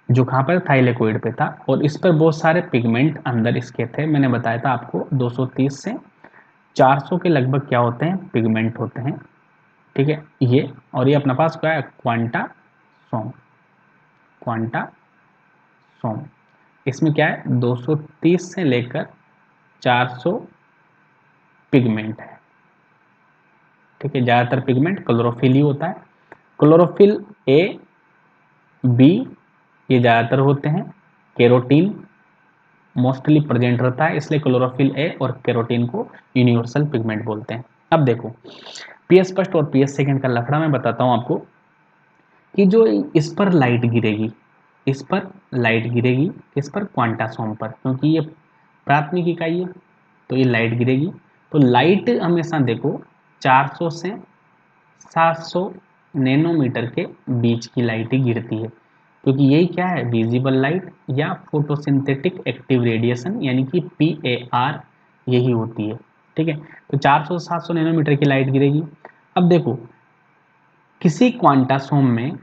Speaker 1: जो कहां पर, थाइलेकोइड पे था, और इस पर बहुत सारे पिगमेंट अंदर इसके थे, मैंने बताया था आपको 230 से 400 के लगभग क्या होते हैं, पिगमेंट होते हैं। ठीक है, ये और ये अपने पास क्या है, क्वांटासोम, क्वांटासोम। इसमें क्या है, 230 से लेकर 400 पिगमेंट है। ठीक है, ज़्यादातर पिगमेंट क्लोरोफिल ही होता है। क्लोरोफिल ए, बी ये ज़्यादातर होते हैं। कैरोटीन मोस्टली प्रेजेंट रहता है, इसलिए क्लोरोफिल ए और कैरोटीन को यूनिवर्सल पिगमेंट बोलते हैं। अब देखो, पीएस फर्स्ट और पीएस सेकंड का लफड़ा मैं बताता हूँ आपको कि जो इस पर लाइट गिरेगी, इस पर लाइट गिरेगी, इस पर क्वांटासोम पर, क्योंकि ये प्राथमिक इकाई है तो ये लाइट गिरेगी। तो लाइट हमेशा देखो 400 से 700 नैनोमीटर के बीच की लाइट ही गिरती है, क्योंकि यही क्या है, विजिबल लाइट या फोटोसिंथेटिक एक्टिव रेडिएशन यानी कि PAR यही होती है। ठीक है, तो 400 से 700 नैनोमीटर की लाइट गिरेगी। अब देखो, किसी क्वांटासोम में,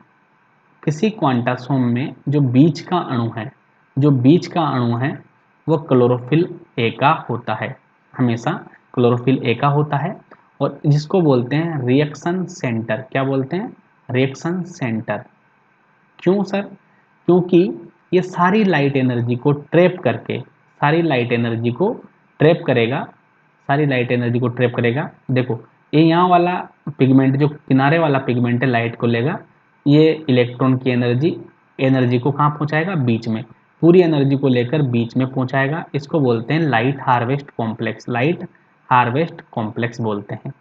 Speaker 1: किसी क्वांटासोम में जो बीच का अणु है, जो बीच का अणु है वो क्लोरोफिल ए का होता है, हमेशा क्लोरोफिल ए का होता है, और जिसको बोलते हैं रिएक्शन सेंटर। क्या बोलते हैं, रिएक्शन सेंटर। क्यों सर, क्योंकि ये सारी लाइट एनर्जी को ट्रैप करके, सारी लाइट एनर्जी को ट्रैप करेगा, सारी लाइट एनर्जी को ट्रैप करेगा। देखो, ये यहाँ वाला पिगमेंट, जो किनारे वाला पिगमेंट है, लाइट को लेगा, ये इलेक्ट्रॉन की एनर्जी, एनर्जी को कहाँ पहुँचाएगा, बीच में, पूरी एनर्जी को लेकर बीच में पहुँचाएगा। इसको बोलते हैं light harvest complex, light harvest complex बोलते हैं।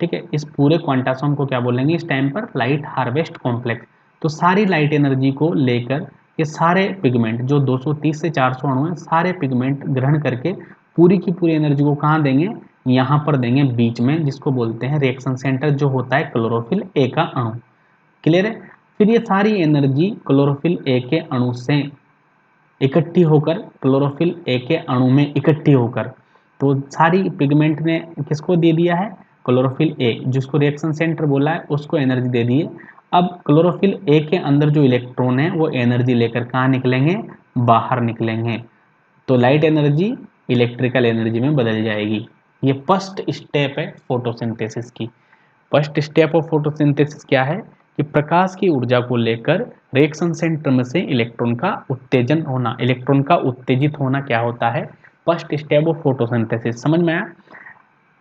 Speaker 1: ठीक है, इस पूरे क्वांटासोम को क्या बोलेंगे इस टाइम पर, लाइट हार्वेस्ट कॉम्प्लेक्स। तो सारी लाइट एनर्जी को लेकर ये सारे पिगमेंट जो 230 से 400 अणु हैं, सारे पिगमेंट ग्रहण करके पूरी की पूरी एनर्जी को कहाँ देंगे, यहाँ पर देंगे बीच में, जिसको बोलते हैं रिएक्शन सेंटर, जो होता है क्लोरोफिल ए का अणु। क्लियर है। फिर ये सारी एनर्जी क्लोरोफिल ए के अणु से इकट्ठी होकर, क्लोरोफिल ए के अणु में इकट्ठी होकर, तो सारी पिगमेंट ने किसको दे दिया है, क्लोरोफिल ए, जिसको रिएक्शन सेंटर बोला है, उसको एनर्जी दे दी है। अब क्लोरोफिल ए के अंदर जो इलेक्ट्रॉन है वो एनर्जी लेकर कहाँ निकलेंगे, बाहर निकलेंगे। तो लाइट एनर्जी इलेक्ट्रिकल एनर्जी में बदल जाएगी। ये फर्स्ट स्टेप है फोटोसिंथेसिस की। फर्स्ट स्टेप ऑफ फोटोसिंथेसिस क्या है कि प्रकाश की ऊर्जा को लेकर रिएक्शन सेंटर में से इलेक्ट्रॉन का उत्तेजन होना, इलेक्ट्रॉन का उत्तेजित होना क्या होता है, फर्स्ट स्टेप ऑफ फोटोसिंथेसिस। समझ में आया।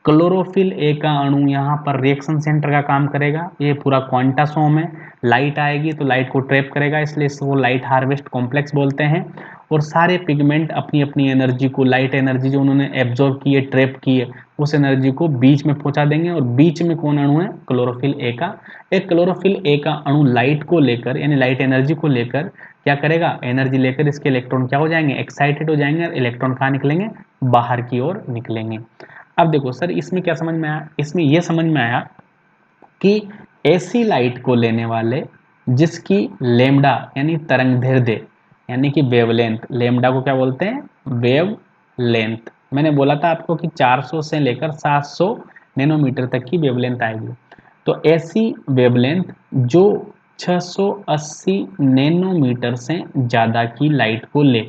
Speaker 1: क्लोरोफिल ए का अणु यहाँ पर रिएक्शन सेंटर का काम करेगा, ये पूरा क्वांटासोम है, लाइट आएगी तो लाइट को ट्रैप करेगा, इसलिए इसको लाइट हार्वेस्ट कॉम्प्लेक्स बोलते हैं। और सारे पिगमेंट अपनी अपनी एनर्जी को, लाइट एनर्जी जो उन्होंने एब्जॉर्ब की है, ट्रैप की है, उस एनर्जी को बीच में पहुंचा देंगे। और बीच में कौन अणु है? क्लोरोफिल ए का। एक क्लोरोफिल ए का अणु लाइट को लेकर, यानी लाइट एनर्जी को लेकर क्या करेगा? एनर्जी लेकर इसके इलेक्ट्रॉन क्या हो जाएंगे? एक्साइटेड हो जाएंगे और इलेक्ट्रॉन कहाँ निकलेंगे? बाहर की ओर निकलेंगे। अब देखो सर, इसमें क्या समझ में आया? इसमें यह समझ में आया कि ऐसी लाइट को लेने वाले जिसकी लेमडा यानी तरंग दैर्ध्य यानी कि वेवलेंथ, लेमडा को क्या बोलते हैं? Wave length. मैंने बोला था आपको कि 400 से लेकर 700 नैनोमीटर तक की वेवलेंथ आएगी। तो ऐसी वेवलेंथ जो 680 नैनोमीटर से ज़्यादा की लाइट को ले,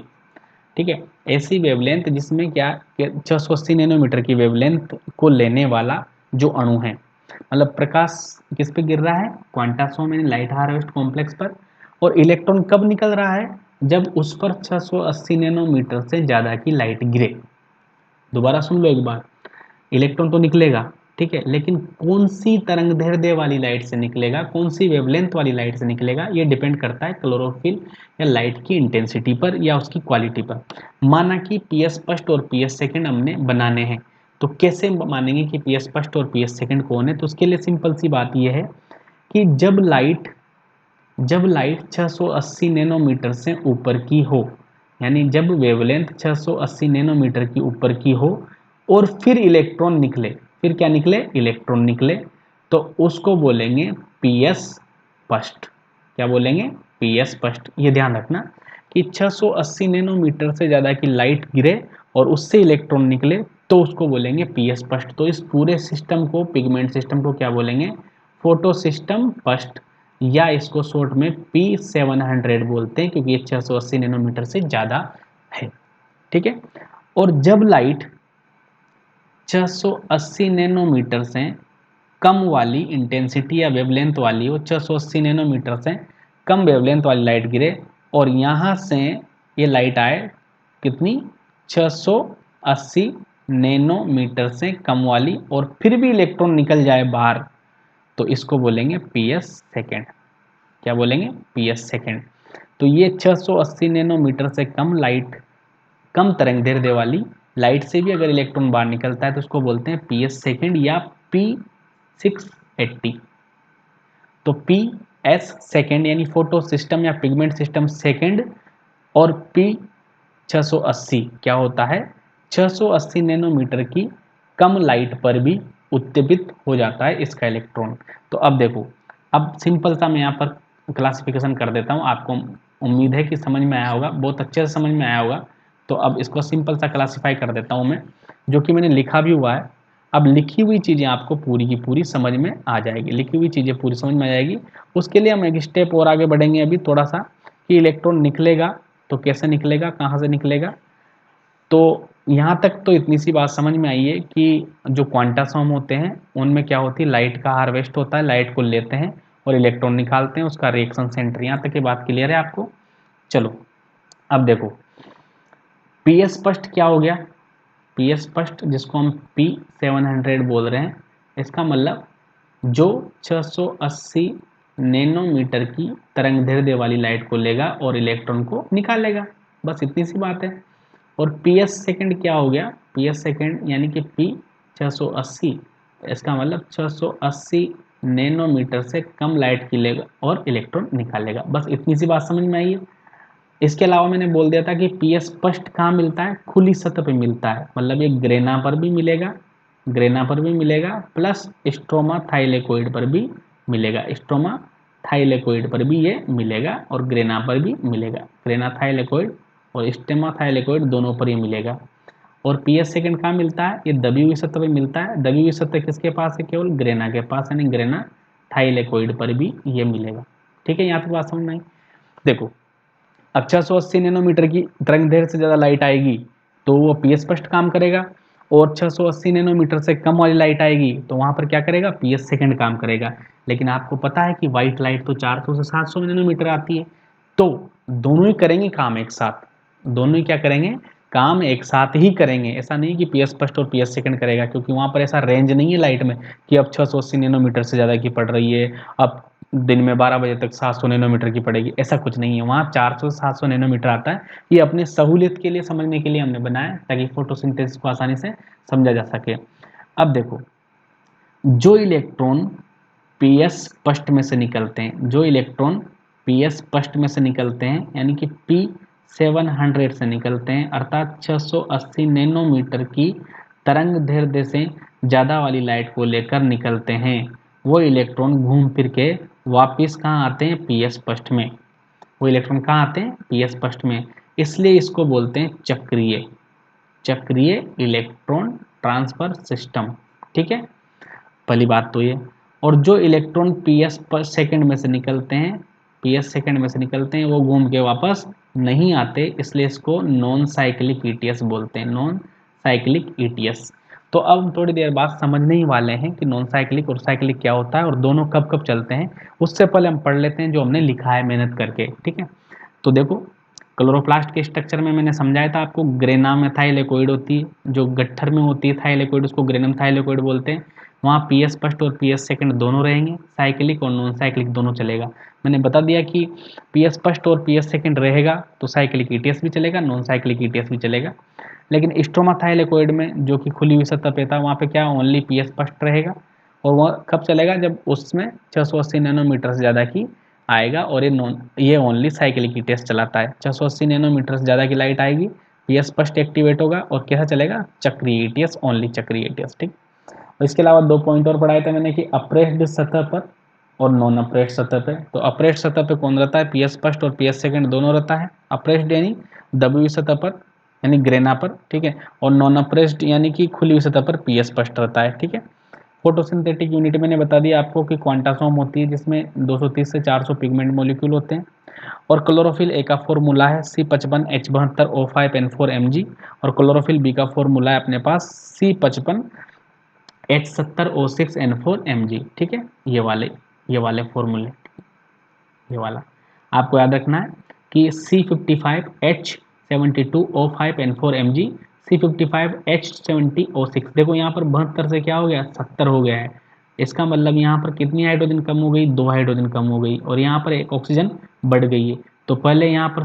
Speaker 1: ठीक है, ऐसी वेवलेंथ जिसमें क्या 680 नैनोमीटर की वेवलेंथ को लेने वाला जो अणु है, मतलब प्रकाश किस पे गिर रहा है? क्वांटासोम यानी लाइट हार्वेस्ट कॉम्प्लेक्स पर। और इलेक्ट्रॉन कब निकल रहा है? जब उस पर 680 नैनोमीटर से ज़्यादा की लाइट गिरे। दोबारा सुन लो एक बार, इलेक्ट्रॉन तो निकलेगा, ठीक है, लेकिन कौन सी तरंग दैर्ध्य वाली लाइट से निकलेगा, कौन सी वेवलेंथ वाली लाइट से निकलेगा, ये डिपेंड करता है क्लोरोफिल या लाइट की इंटेंसिटी पर या उसकी क्वालिटी पर। माना कि पीएस फर्स्ट और पीएस सेकंड हमने बनाने हैं, तो कैसे मानेंगे कि पीएस फर्स्ट और पीएस सेकंड कौन है? तो उसके लिए सिंपल सी बात यह है कि जब लाइट 680 नैनोमीटर से ऊपर की हो, यानी जब वेवलेंथ 680 नैनोमीटर की ऊपर की हो और फिर इलेक्ट्रॉन निकले, फिर क्या निकले? इलेक्ट्रॉन निकले, तो उसको बोलेंगे पीएस फर्स्ट। क्या बोलेंगे? PS first. ये ध्यान रखना कि 680 नैनोमीटर से ज़्यादा की लाइट गिरे और उससे इलेक्ट्रॉन निकले तो उसको बोलेंगे पीएस फर्स्ट। तो इस पूरे सिस्टम को, पिगमेंट सिस्टम को क्या बोलेंगे? फोटो सिस्टम फर्स्ट, या इसको शॉर्ट में P700 बोलते हैं क्योंकि ये 680 नैनोमीटर से ज़्यादा है, ठीक है। और जब लाइट 680 नैनोमीटर से कम वाली इंटेंसिटी या वेवलेंथ वाली हो, 680 नैनोमीटर से कम वेवलेंथ वाली लाइट गिरे और यहाँ से ये लाइट आए कितनी? 680 नैनोमीटर से कम वाली, और फिर भी इलेक्ट्रॉन निकल जाए बाहर, तो इसको बोलेंगे पीएस सेकेंड। क्या बोलेंगे? PS second. तो ये 680 नैनोमीटर से कम लाइट, कम तरंग दैर्ध्य वाली लाइट से भी अगर इलेक्ट्रॉन बाहर निकलता है तो उसको बोलते हैं पीएस सेकेंड या P680। तो पीएस सेकेंड यानी फोटो सिस्टम या पिगमेंट सिस्टम सेकेंड, और P680 क्या होता है? 680 नैनोमीटर की कम लाइट पर भी उत्तेजित हो जाता है इसका इलेक्ट्रॉन। तो अब देखो, अब सिंपल सा मैं यहाँ पर क्लासिफिकेशन कर देता हूँ, आपको उम्मीद है कि समझ में आया होगा, बहुत अच्छे से समझ में आया होगा। तो अब इसको सिंपल सा क्लासीफाई कर देता हूँ मैं, जो कि मैंने लिखा भी हुआ है। अब लिखी हुई चीज़ें आपको पूरी की पूरी समझ में आ जाएगी, लिखी हुई चीज़ें पूरी समझ में आ जाएगी। उसके लिए हम एक स्टेप और आगे बढ़ेंगे अभी थोड़ा सा, कि इलेक्ट्रॉन निकलेगा तो कैसे निकलेगा, कहाँ से निकलेगा। तो यहाँ तक तो इतनी सी बात समझ में आई है कि जो क्वांटासॉम होते हैं उनमें क्या होती है? लाइट का हार्वेस्ट होता है, लाइट को लेते हैं और इलेक्ट्रॉन निकालते हैं, उसका रिएक्शन सेंटर। यहाँ तक की बात क्लियर है आपको? चलो अब देखो, पीएस फर्स्ट क्या हो गया? पीएस फर्स्ट जिसको हम P700 बोल रहे हैं, इसका मतलब जो 680 नैनोमीटर की तरंग दैर्ध्य वाली लाइट को लेगा और इलेक्ट्रॉन को निकालेगा, बस इतनी सी बात है। और पीएस सेकेंड क्या हो गया? पीएस सेकेंड यानी कि P680, इसका मतलब 680 नैनोमीटर से कम लाइट की लेगा और इलेक्ट्रॉन निकालेगा, बस इतनी सी बात समझ में आई है। इसके अलावा मैंने बोल दिया था कि पीएस फर्स्ट कहाँ मिलता है? खुली सतह पे मिलता है, मतलब ये ग्रेना पर भी मिलेगा, ग्रेना पर भी मिलेगा, प्लस स्ट्रोमा थाइलेकोइड पर भी मिलेगा, स्ट्रोमा थाइलेकोइड पर भी ये मिलेगा और ग्रेना पर भी मिलेगा। ग्रेना थाइलेकोइड और स्टेमा थाइलेकोइड दोनों पर ही मिलेगा। और पीएस सेकेंड कहाँ मिलता है? ये दबी हुई सतह पर मिलता है। दबी हुई सतह किसके पास है? केवल ग्रेना के पास, यानी ग्रेना थाइलेकोइड पर भी ये मिलेगा। ठीक है, यहाँ तक बात समझ में आई? देखो, अब 680 नैनोमीटर की तरंग दैर्ध्य से ज़्यादा लाइट आएगी तो वो पीएस फर्स्ट काम करेगा, और 680 नैनोमीटर से कम वाली लाइट आएगी तो वहाँ पर क्या करेगा? पीएस सेकेंड काम करेगा। लेकिन आपको पता है कि वाइट लाइट तो 400 से 700 नैनोमीटर आती है, तो दोनों ही करेंगे काम एक साथ, दोनों ही क्या करेंगे? काम एक साथ ही करेंगे। ऐसा नहीं कि पीएस फर्स्ट और पीएस सेकेंड करेगा, क्योंकि वहाँ पर ऐसा रेंज नहीं है लाइट में कि अब 680 नैनोमीटर से ज़्यादा की पड़ रही है, अब दिन में 12 बजे तक 700 नैनोमीटर की पड़ेगी, ऐसा कुछ नहीं है। वहाँ 400 से 700 नैनोमीटर आता है। ये अपनी सहूलियत के लिए, समझने के लिए हमने बनाया, ताकि फोटोसिंथेसिस को आसानी से समझा जा सके। अब देखो, जो इलेक्ट्रॉन पीएस स्पष्ट में से निकलते हैं, जो इलेक्ट्रॉन पीएस स्पष्ट में से निकलते हैं, यानी कि P700 से निकलते हैं, अर्थात 680 नैनोमीटर की तरंग दैर्ध्य से ज़्यादा वाली लाइट को लेकर निकलते हैं, वो इलेक्ट्रॉन घूम फिर के वापिस कहाँ आते हैं? पीएस स्पष्ट में। वो इलेक्ट्रॉन कहाँ आते हैं? पीएस स्पष्ट में। इसलिए इसको बोलते हैं चक्रीय, चक्रीय इलेक्ट्रॉन ट्रांसफर सिस्टम। ठीक है, पहली बात तो ये। और जो इलेक्ट्रॉन पीएस पर सेकंड में से निकलते हैं, पीएस सेकंड में से निकलते हैं, वो घूम के वापस नहीं आते, इसलिए इसको नॉन साइक्लिक ईटीएस बोलते हैं, नॉन साइक्लिक ईटीएस। तो अब हम थोड़ी देर बाद समझने ही वाले हैं कि नॉन साइक्लिक और साइक्लिक क्या होता है और दोनों कब कब चलते हैं। उससे पहले हम पढ़ लेते हैं जो हमने लिखा है मेहनत करके। ठीक है, तो देखो, क्लोरोप्लास्ट के स्ट्रक्चर में मैंने समझाया था आपको, ग्रेना मेथाइलेकोइड होती है, जो गट्ठर में होती है थाइलेकोइड, उसको ग्रेनम थाइलेकोइड बोलते हैं। वहाँ पीएस फर्स्ट और पीएस सेकंड दोनों रहेंगे, साइक्लिक और नॉन साइक्लिक दोनों चलेगा। मैंने बता दिया कि पीएस फर्स्ट और पीएस सेकंड रहेगा तो साइक्लिक ईटीएस भी चलेगा, नॉन साइक्लिक ईटीएस भी चलेगा। लेकिन स्ट्रोमा थाइलेकोइड में, जो कि खुली हुई सतह पे था, वहाँ पे क्या ओनली पीएस फर्स्ट रहेगा। और वह कब चलेगा? जब उसमें 680 नैनोमीटर से ज़्यादा की आएगा, और ये ओनली साइक्लिक ईटीएस चलाता है। 680 नैनोमीटर से ज़्यादा की लाइट आएगी, पीएस फर्स्ट एक्टिवेट होगा, और कैसा चलेगा? चक्रीय ईटीएस, ओनली चक्रीय ईटीएस। ठीक, और इसके अलावा 2 पॉइंट और पढ़ाए थे मैंने कि अप्रेस्ड सतह पर और नॉन अप्रेस्ड सतह पे। तो अप्रेस्ड सतह पे कौन रहता है? पीएस फर्स्ट और पीएस सेकंड दोनों रहता है। अप्रेस्ड यानी दबी हुई सतह पर, यानी ग्रेना पर। ठीक है, और नॉन अप्रेस्ड यानी कि खुली हुई सतह पर पीएस फर्स्ट रहता है। ठीक है, फोटोसिंथेटिक यूनिट मैंने बता दिया आपको कि क्वांटासोम होती है, जिसमें 230 से 400 पिगमेंट मॉलिक्यूल होते हैं। और क्लोरोफिल ए का फॉर्मूला है C55H72O5N4Mg, और क्लोरोफिल बी का फॉर्मूला है अपने पास C55H70O6N4Mg। ठीक है, ये वाले फॉर्मूले, ये वाला आपको याद रखना है कि C55H72O5N4Mg, C55H70O6। देखो यहाँ पर 72 से क्या हो गया? 70 हो गया है। इसका मतलब यहाँ पर कितनी हाइड्रोजन कम हो गई? 2 हाइड्रोजन कम हो गई, और यहाँ पर एक ऑक्सीजन बढ़ गई है। तो पहले यहाँ पर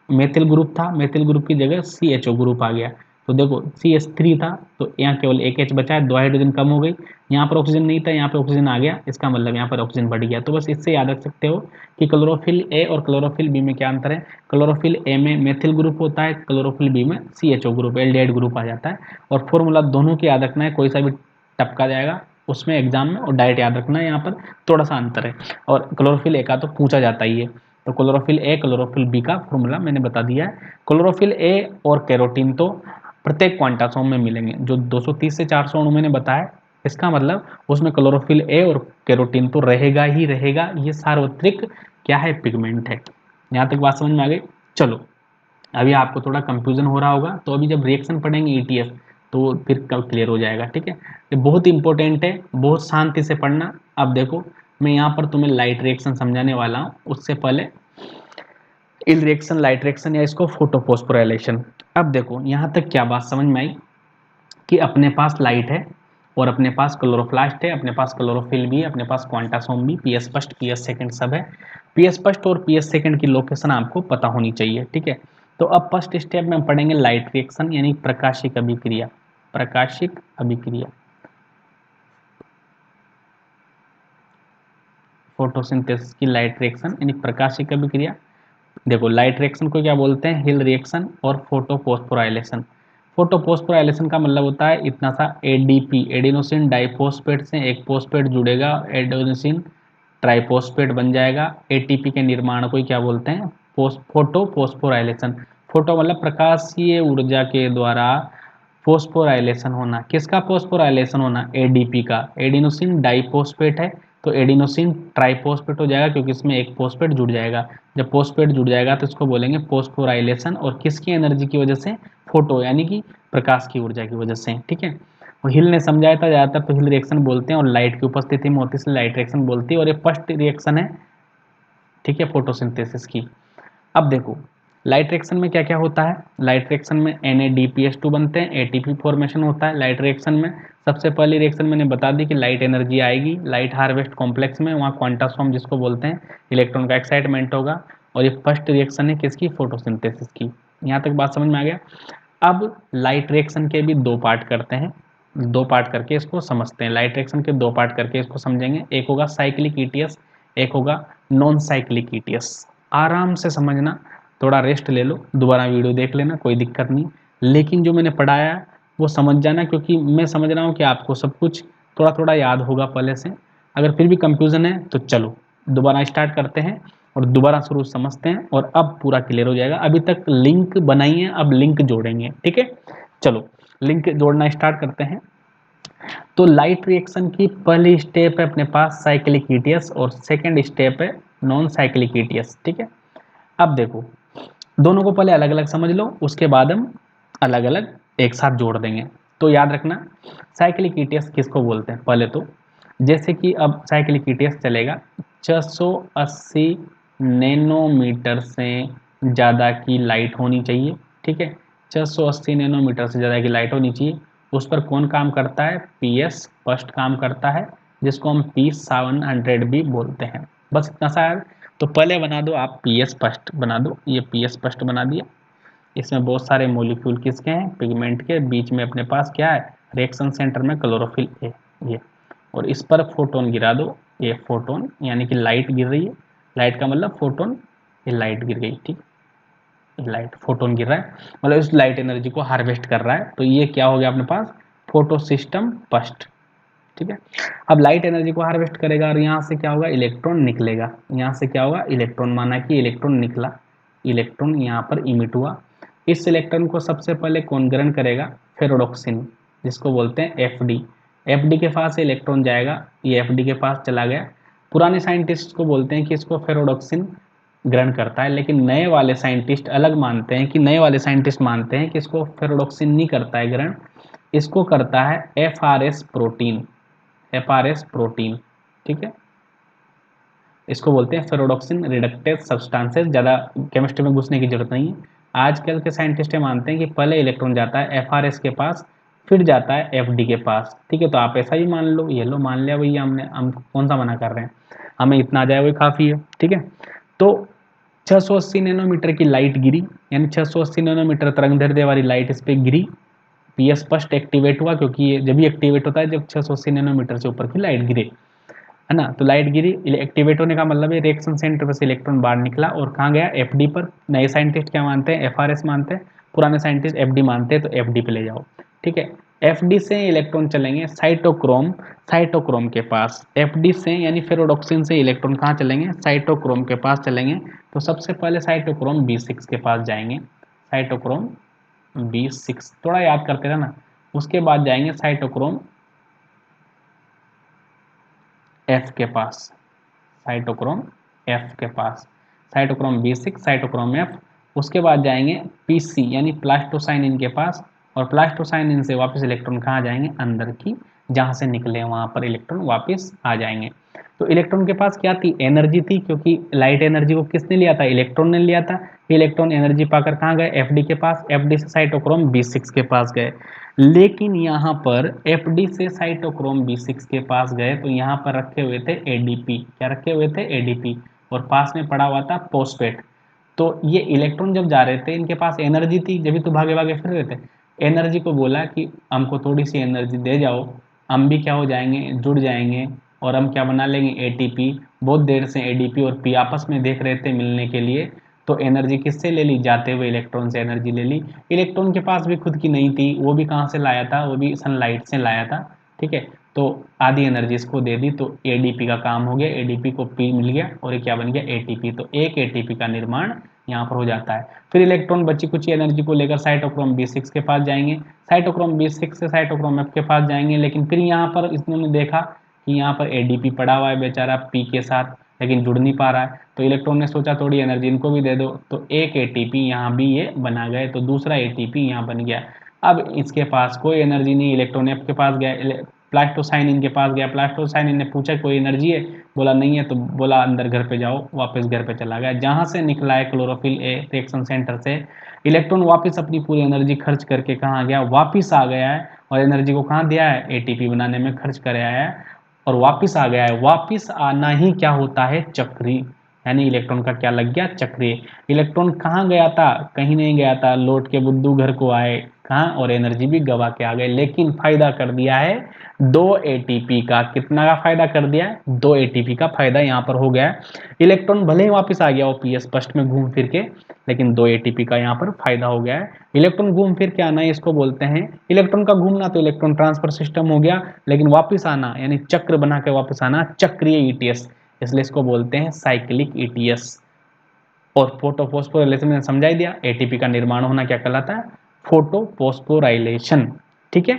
Speaker 1: मेथिल ग्रुप था, मेथिल ग्रुप की जगह CHO ग्रुप आ गया। तो देखो CH3 था, तो यहाँ केवल एक H बचा है, 2 हाइड्रोजन कम हो गई। यहाँ पर ऑक्सीजन नहीं था, यहाँ पर ऑक्सीजन आ गया, इसका मतलब यहाँ पर ऑक्सीजन बढ़ गया। तो बस इससे याद रख सकते हो कि क्लोरोफिल ए और क्लोरोफिल बी में क्या अंतर है। क्लोरोफिल ए में मेथिल ग्रुप होता है, क्लोरोफिल बी में CHO ग्रुप, एल्डिहाइड ग्रुप आ जाता है। और फॉर्मूला दोनों की याद रखना है, कोई सा भी टपका जाएगा उसमें एग्जाम में, और डायरेक्ट याद रखना है, यहाँ पर थोड़ा सा अंतर है। और क्लोरोफिल ए का तो पूछा जाता ही है। तो क्लोरोफिल ए क्लोरोफिल बी का फॉर्मूला मैंने बता दिया है। क्लोरोफिल ए और कैरोटीन तो प्रत्येक क्वांटासोम में मिलेंगे, जो 230 से 400 अणु मैंने बताया, इसका मतलब उसमें क्लोरोफिल ए और कैरोटीन तो रहेगा ही रहेगा। ये सार्वत्रिक क्या है? पिगमेंट है। यहाँ तक बात समझ में आ गई? चलो, अभी आपको थोड़ा कंफ्यूजन हो रहा होगा, तो अभी जब रिएक्शन पढ़ेंगे ईटीएस तो फिर कल क्लियर हो जाएगा। ठीक है, ये बहुत इंपॉर्टेंट है, बहुत शांति से पढ़ना। अब देखो, मैं यहाँ पर तुम्हें लाइट रिएक्शन समझाने वाला हूँ, उससे पहले इल रिएक्शन, लाइट रिएक्शन, या इसको फोटोफॉस्फोराइलेशन। अब देखो यहाँ तक क्या बात समझ में आई कि अपने पास लाइट है, और अपने पास क्लोरोप्लास्ट है, अपने पास क्लोरोफिल भी है, अपने पास क्वांटासोम भी, पीएस फर्स्ट पीएस सेकंड सब है। पीएस फर्स्ट और पीएस सेकंड की लोकेशन आपको पता होनी चाहिए। ठीक है, तो अब फर्स्ट स्टेप में पढ़ेंगे लाइट रिएक्शन, यानी प्रकाशिक अभिक्रिया। प्रकाशिक अभिक्रिया, फोटोसिंथेसिस की लाइट रिएक्शन यानी प्रकाशिक अभिक्रिया। देखो, लाइट रिएक्शन को क्या बोलते हैं? हिल रिएक्शन और फोटोफॉस्फोराइलेशन। फोटोफॉस्फोराइलेशन का मतलब होता है इतना सा एडीपी, एडिनोसिन डाइफॉस्फेट से एक फॉस्फेट जुड़ेगा, एडिनोसिन ट्राइफॉस्फेट बन जाएगा। एटीपी के निर्माण को ही क्या बोलते हैं? फोटोफॉस्फोराइलेशन। फोटो मतलब प्रकाशीय ऊर्जा के द्वारा फोस्फोराइलेशन होना। किसका फोस्फोराइलेशन होना? एडीपी का। एडिनोसिन डाइफॉस्फेट है, तो एडिनोसिन ट्राइफॉस्फेट हो जाएगा, क्योंकि इसमें एक फॉस्फेट जुड़ जाएगा। जब फॉस्फेट जुड़ जाएगा तो इसको बोलेंगे फोस्फोराइलेशन। और किसकी एनर्जी की वजह से? फोटो यानी कि प्रकाश की ऊर्जा की वजह से। ठीक है, और हिल ने समझाया था, ज़्यादातर तो हिल रिएक्शन बोलते हैं, और लाइट की उपस्थिति में होती है, इसलिए लाइट रिएक्शन बोलती है। और ये फर्स्ट रिएक्शन है, ठीक है, फोटोसिंथेसिस की। अब देखो, लाइट रिएक्शन में क्या क्या होता है? लाइट रिएक्शन में NADPH2 बनते हैं, ATP फॉर्मेशन होता है। लाइट रिएक्शन में सबसे पहली रिएक्शन मैंने बता दी कि लाइट एनर्जी आएगी लाइट हार्वेस्ट कॉम्प्लेक्स में, वहाँ क्वांटम फॉर्म जिसको बोलते हैं, इलेक्ट्रॉन का एक्साइटमेंट होगा। और ये फर्स्ट रिएक्शन है किसकी? फोटोसिंथेसिस की। यहाँ तक बात समझ में आ गया। अब लाइट रिएक्शन के भी दो पार्ट करते हैं, दो पार्ट करके इसको समझते हैं। लाइट रिएक्शन के दो पार्ट करके इसको समझेंगे, एक होगा साइक्लिक ईटीएस, एक होगा नॉन साइक्लिक ईटीएस। आराम से समझना, थोड़ा रेस्ट ले लो, दोबारा वीडियो देख लेना, कोई दिक्कत नहीं। लेकिन जो मैंने पढ़ाया वो समझ जाना, क्योंकि मैं समझ रहा हूँ कि आपको सब कुछ थोड़ा थोड़ा याद होगा पहले से। अगर फिर भी कंफ्यूजन है तो चलो दोबारा स्टार्ट करते हैं और दोबारा शुरू समझते हैं, और अब पूरा क्लियर हो जाएगा। अभी तक लिंक बनाई है, अब लिंक जोड़ेंगे, ठीक है। चलो लिंक जोड़ना स्टार्ट करते हैं। तो लाइट रिएक्शन की पहली स्टेप है अपने पास साइक्लिक ईटीएस, और सेकेंड स्टेप है नॉन साइक्लिक ईटीएस, ठीक है। अब देखो दोनों को पहले अलग अलग समझ लो, उसके बाद हम अलग अलग एक साथ जोड़ देंगे। तो याद रखना साइक्लिक ईटीएस किसको बोलते हैं पहले तो। जैसे कि अब साइक्लिक ईटीएस चलेगा 680 नैनोमीटर से ज़्यादा की लाइट होनी चाहिए, ठीक है। 680 नैनोमीटर से ज़्यादा की लाइट होनी चाहिए। उस पर कौन काम करता है? PS फर्स्ट काम करता है, जिसको हम P700 भी बोलते हैं। बस इतना सा है। तो पहले बना दो आप PS फर्स्ट बना दो, ये PS फर्स्ट बना दिया। इसमें बहुत सारे मॉलिक्यूल किसके हैं? पिगमेंट के। बीच में अपने पास क्या है? रिएक्शन सेंटर में क्लोरोफिल ए, ये। और इस पर फोटोन गिरा दो, ये फोटोन यानी कि लाइट गिर रही है। लाइट का मतलब फोटोन, ये लाइट गिर गई, ठीक। लाइट फोटोन गिर रहा है, मतलब इस लाइट एनर्जी को हार्वेस्ट कर रहा है। तो ये क्या हो गया अपने पास? फोटो सिस्टम फर्स्ट, ठीक है। अब लाइट एनर्जी को हार्वेस्ट करेगा और यहाँ से क्या होगा? इलेक्ट्रॉन निकलेगा। यहाँ से क्या होगा? इलेक्ट्रॉन, माना कि इलेक्ट्रॉन निकला, इलेक्ट्रॉन यहाँ पर इमिट हुआ। इस इलेक्ट्रॉन को सबसे पहले कौन ग्रहण करेगा? फेरोडॉक्सिन, जिसको बोलते हैं FD। FD के पास इलेक्ट्रॉन जाएगा, ये FD के पास चला गया। पुराने साइंटिस्ट को बोलते हैं कि इसको फेरोडॉक्सिन ग्रहण करता है, लेकिन नए वाले साइंटिस्ट अलग मानते हैं कि नए वाले साइंटिस्ट मानते हैं कि इसको फेरोडॉक्सिन नहीं करता है ग्रहण, इसको करता है FRS प्रोटीन, FRS प्रोटीन, ठीक है। इसको बोलते हैं फेरोडॉक्सिन रिडक्टेज सब्सटेंसेस। ज़्यादा केमिस्ट्री में घुसने की जरूरत नहीं है। आजकल के साइंटिस्ट मानते हैं कि पहले इलेक्ट्रॉन जाता है FRS के पास, फिर जाता है FD के पास, ठीक है। तो आप ऐसा ही मान लो, ये लो मान लिया भैया हमने, हम कौन सा मना कर रहे हैं, हमें इतना आ जाए वही काफ़ी है, ठीक है। तो 680 नैनोमीटर की लाइट गिरी, यानी 680 नैनोमीटर तरंगदैर्ध्य वाली लाइट इस पर गिरी। PS फर्स्ट एक्टिवेट हुआ, क्योंकि ये जब भी एक्टिवेट होता है जब 680 नैनोमीटर से ऊपर की लाइट गिरे, है ना। तो लाइट गिरी, एक्टिवेट होने का मतलब है रिएक्शन सेंटर से इलेक्ट्रॉन बाहर निकला और कहाँ गया? FD पर। नए साइंटिस्ट क्या मानते हैं? FRS मानते हैं। पुराने साइंटिस्ट FD मानते हैं, तो FD पे ले जाओ, ठीक है। FD से इलेक्ट्रॉन चलेंगे साइटोक्रोम, साइटोक्रोम के पास। FD से यानी फेरोडॉक्सिन से इलेक्ट्रॉन कहाँ चलेंगे? साइटोक्रोम के पास चलेंगे। तो सबसे पहले साइटोक्रोम B6 के पास जाएंगे, साइटोक्रोम B6, थोड़ा याद करते रहना। उसके बाद जाएंगे साइटोक्रोम F के पास, साइटोक्रोम F के पास, साइटोक्रोम B6, साइटोक्रोम F। उसके बाद जाएंगे PC यानी प्लास्टोसाइनिन के पास, और प्लास्टोसाइनिन से वापस इलेक्ट्रॉन कहाँ जाएंगे? अंदर की, जहाँ से निकले वहाँ पर इलेक्ट्रॉन वापस आ जाएंगे। तो इलेक्ट्रॉन के पास क्या थी? एनर्जी थी, क्योंकि लाइट एनर्जी को किसने लिया था? इलेक्ट्रॉन ने लिया था। इलेक्ट्रॉन एनर्जी पाकर कहाँ गए? FD के पास। FD से साइटोक्रोम B6 के पास गए। लेकिन यहाँ पर FD से साइटोक्रोम B6 के पास गए तो यहाँ पर रखे हुए थे ADP। क्या रखे हुए थे? ADP। और पास में पड़ा हुआ था फॉस्फेट। तो ये इलेक्ट्रॉन जब जा रहे थे, इनके पास एनर्जी थी, जब भी तो भागे भागे फिर रहे थे। एनर्जी को बोला कि हमको थोड़ी सी एनर्जी दे जाओ, हम भी क्या हो जाएंगे? जुड़ जाएंगे, और हम क्या बना लेंगे? ATP। बहुत देर से ADP और P आपस में देख रहे थे मिलने के लिए। तो एनर्जी किससे ले ली? जाते हुए इलेक्ट्रॉन से एनर्जी ले ली। इलेक्ट्रॉन के पास भी खुद की नहीं थी, वो भी कहाँ से लाया था? वो भी सनलाइट से लाया था, ठीक है। तो आधी एनर्जी इसको दे दी, तो ADP का काम हो गया, ADP को P मिल गया, और ये क्या बन गया? ATP। तो एक ATP का निर्माण यहाँ पर हो जाता है। फिर इलेक्ट्रॉन बची कुछ एनर्जी को लेकर साइटोक्रोम B6 के पास जाएंगे, साइटोक्रोम B6 से साइटोक्रोम F के पास जाएंगे। लेकिन फिर यहाँ पर इन्होंने देखा कि यहाँ पर ADP पड़ा हुआ है बेचारा P के साथ, लेकिन जुड़ नहीं पा रहा है। तो इलेक्ट्रॉन ने सोचा थोड़ी एनर्जी इनको भी दे दो, तो एक ATP यहाँ भी ये बना गए, तो दूसरा ATP यहाँ बन गया। अब इसके पास कोई एनर्जी नहीं, इलेक्ट्रॉन F के पास गया, प्लास्टोसाइनिन के पास गया, प्लास्टोसाइनिन ने पूछा कोई एनर्जी है, बोला नहीं है, तो बोला अंदर घर पे जाओ, वापस घर पे चला गया। जहाँ से निकला है क्लोरोफिल ए रिएक्शन सेंटर से, इलेक्ट्रॉन वापस अपनी पूरी एनर्जी खर्च करके कहाँ गया, वापस आ गया है, और एनर्जी को कहाँ दिया है, एटीपी बनाने में खर्च कराया है और वापस आ गया है। वापस आना ही क्या होता है, चक्रीय, यानी इलेक्ट्रॉन का क्या लग गया, चक्रीय। इलेक्ट्रॉन कहाँ गया था, कहीं नहीं गया था, लौट के बुद्धू घर को आए कहाँ, और एनर्जी भी गवा के आ गए, लेकिन फायदा कर दिया है 2 एटीपी का। कितना का फायदा कर दिया है, 2 एटीपी का फायदा यहाँ पर हो गया है। इलेक्ट्रॉन भले ही वापस आ गया वो पी एस फर्स्ट में घूम फिर के, लेकिन 2 एटीपी का यहाँ पर फायदा हो गया है। इलेक्ट्रॉन घूम फिर के आना इसको बोलते हैं, इलेक्ट्रॉन का घूमना तो इलेक्ट्रॉन ट्रांसफर सिस्टम हो गया, लेकिन वापस आना यानी चक्र बना के वापस आना, चक्रीय ईटीएस, इसलिए इसको बोलते हैं साइक्लिक ईटीएस। और फोटोफॉस्फोराइलेशन में समझा ही दिया, एटीपी का निर्माण होना क्या कहलाता है, फोटोफॉस्फोराइलेशन, ठीक है।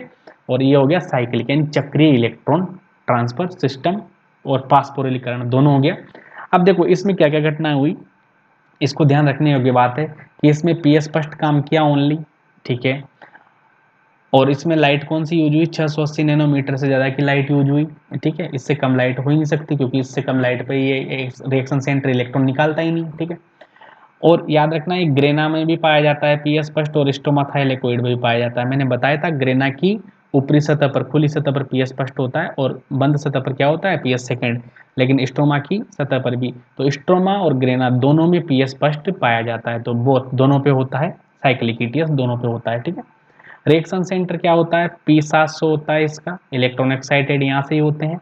Speaker 1: और ये हो गया साइक्लिक यानी चक्रीय इलेक्ट्रॉन ट्रांसफर सिस्टम, और फास्फोरिलीकरण दोनों हो गया। अब देखो इसमें क्या क्या घटनाएं हुई, इसको ध्यान रखने योग्य बात है कि इसमें पीएस फर्स्ट काम किया ओनली, ठीक है। और इसमें लाइट कौन सी यूज हुई, 680 नैनोमीटर से ज़्यादा की लाइट यूज हुई, ठीक है। इससे कम लाइट हो ही नहीं सकती, क्योंकि इससे कम लाइट पे ये रिएक्शन सेंटर इलेक्ट्रॉन निकालता ही नहीं, ठीक है। और याद रखना ये ग्रेना में भी पाया जाता है पीएस फर्स्ट, और स्टोमा थाइलेकोइड में भी पाया जाता है। मैंने बताया था ग्रेना की ऊपरी सतह पर, खुली सतह पर पीएस फर्स्ट होता है, और बंद सतह पर क्या होता है, पीएस सेकंड, लेकिन स्टोमा की सतह पर भी। तो स्टोमा और ग्रेना दोनों में पीएस फर्स्ट पाया जाता है, तो बोथ दोनों पे होता है, साइक्लिक ईटीएस दोनों पे होता है, ठीक है। रिएक्शन सेंटर क्या होता है, P700 होता है इसका, इलेक्ट्रॉन एक्साइटेड यहाँ से ही होते हैं।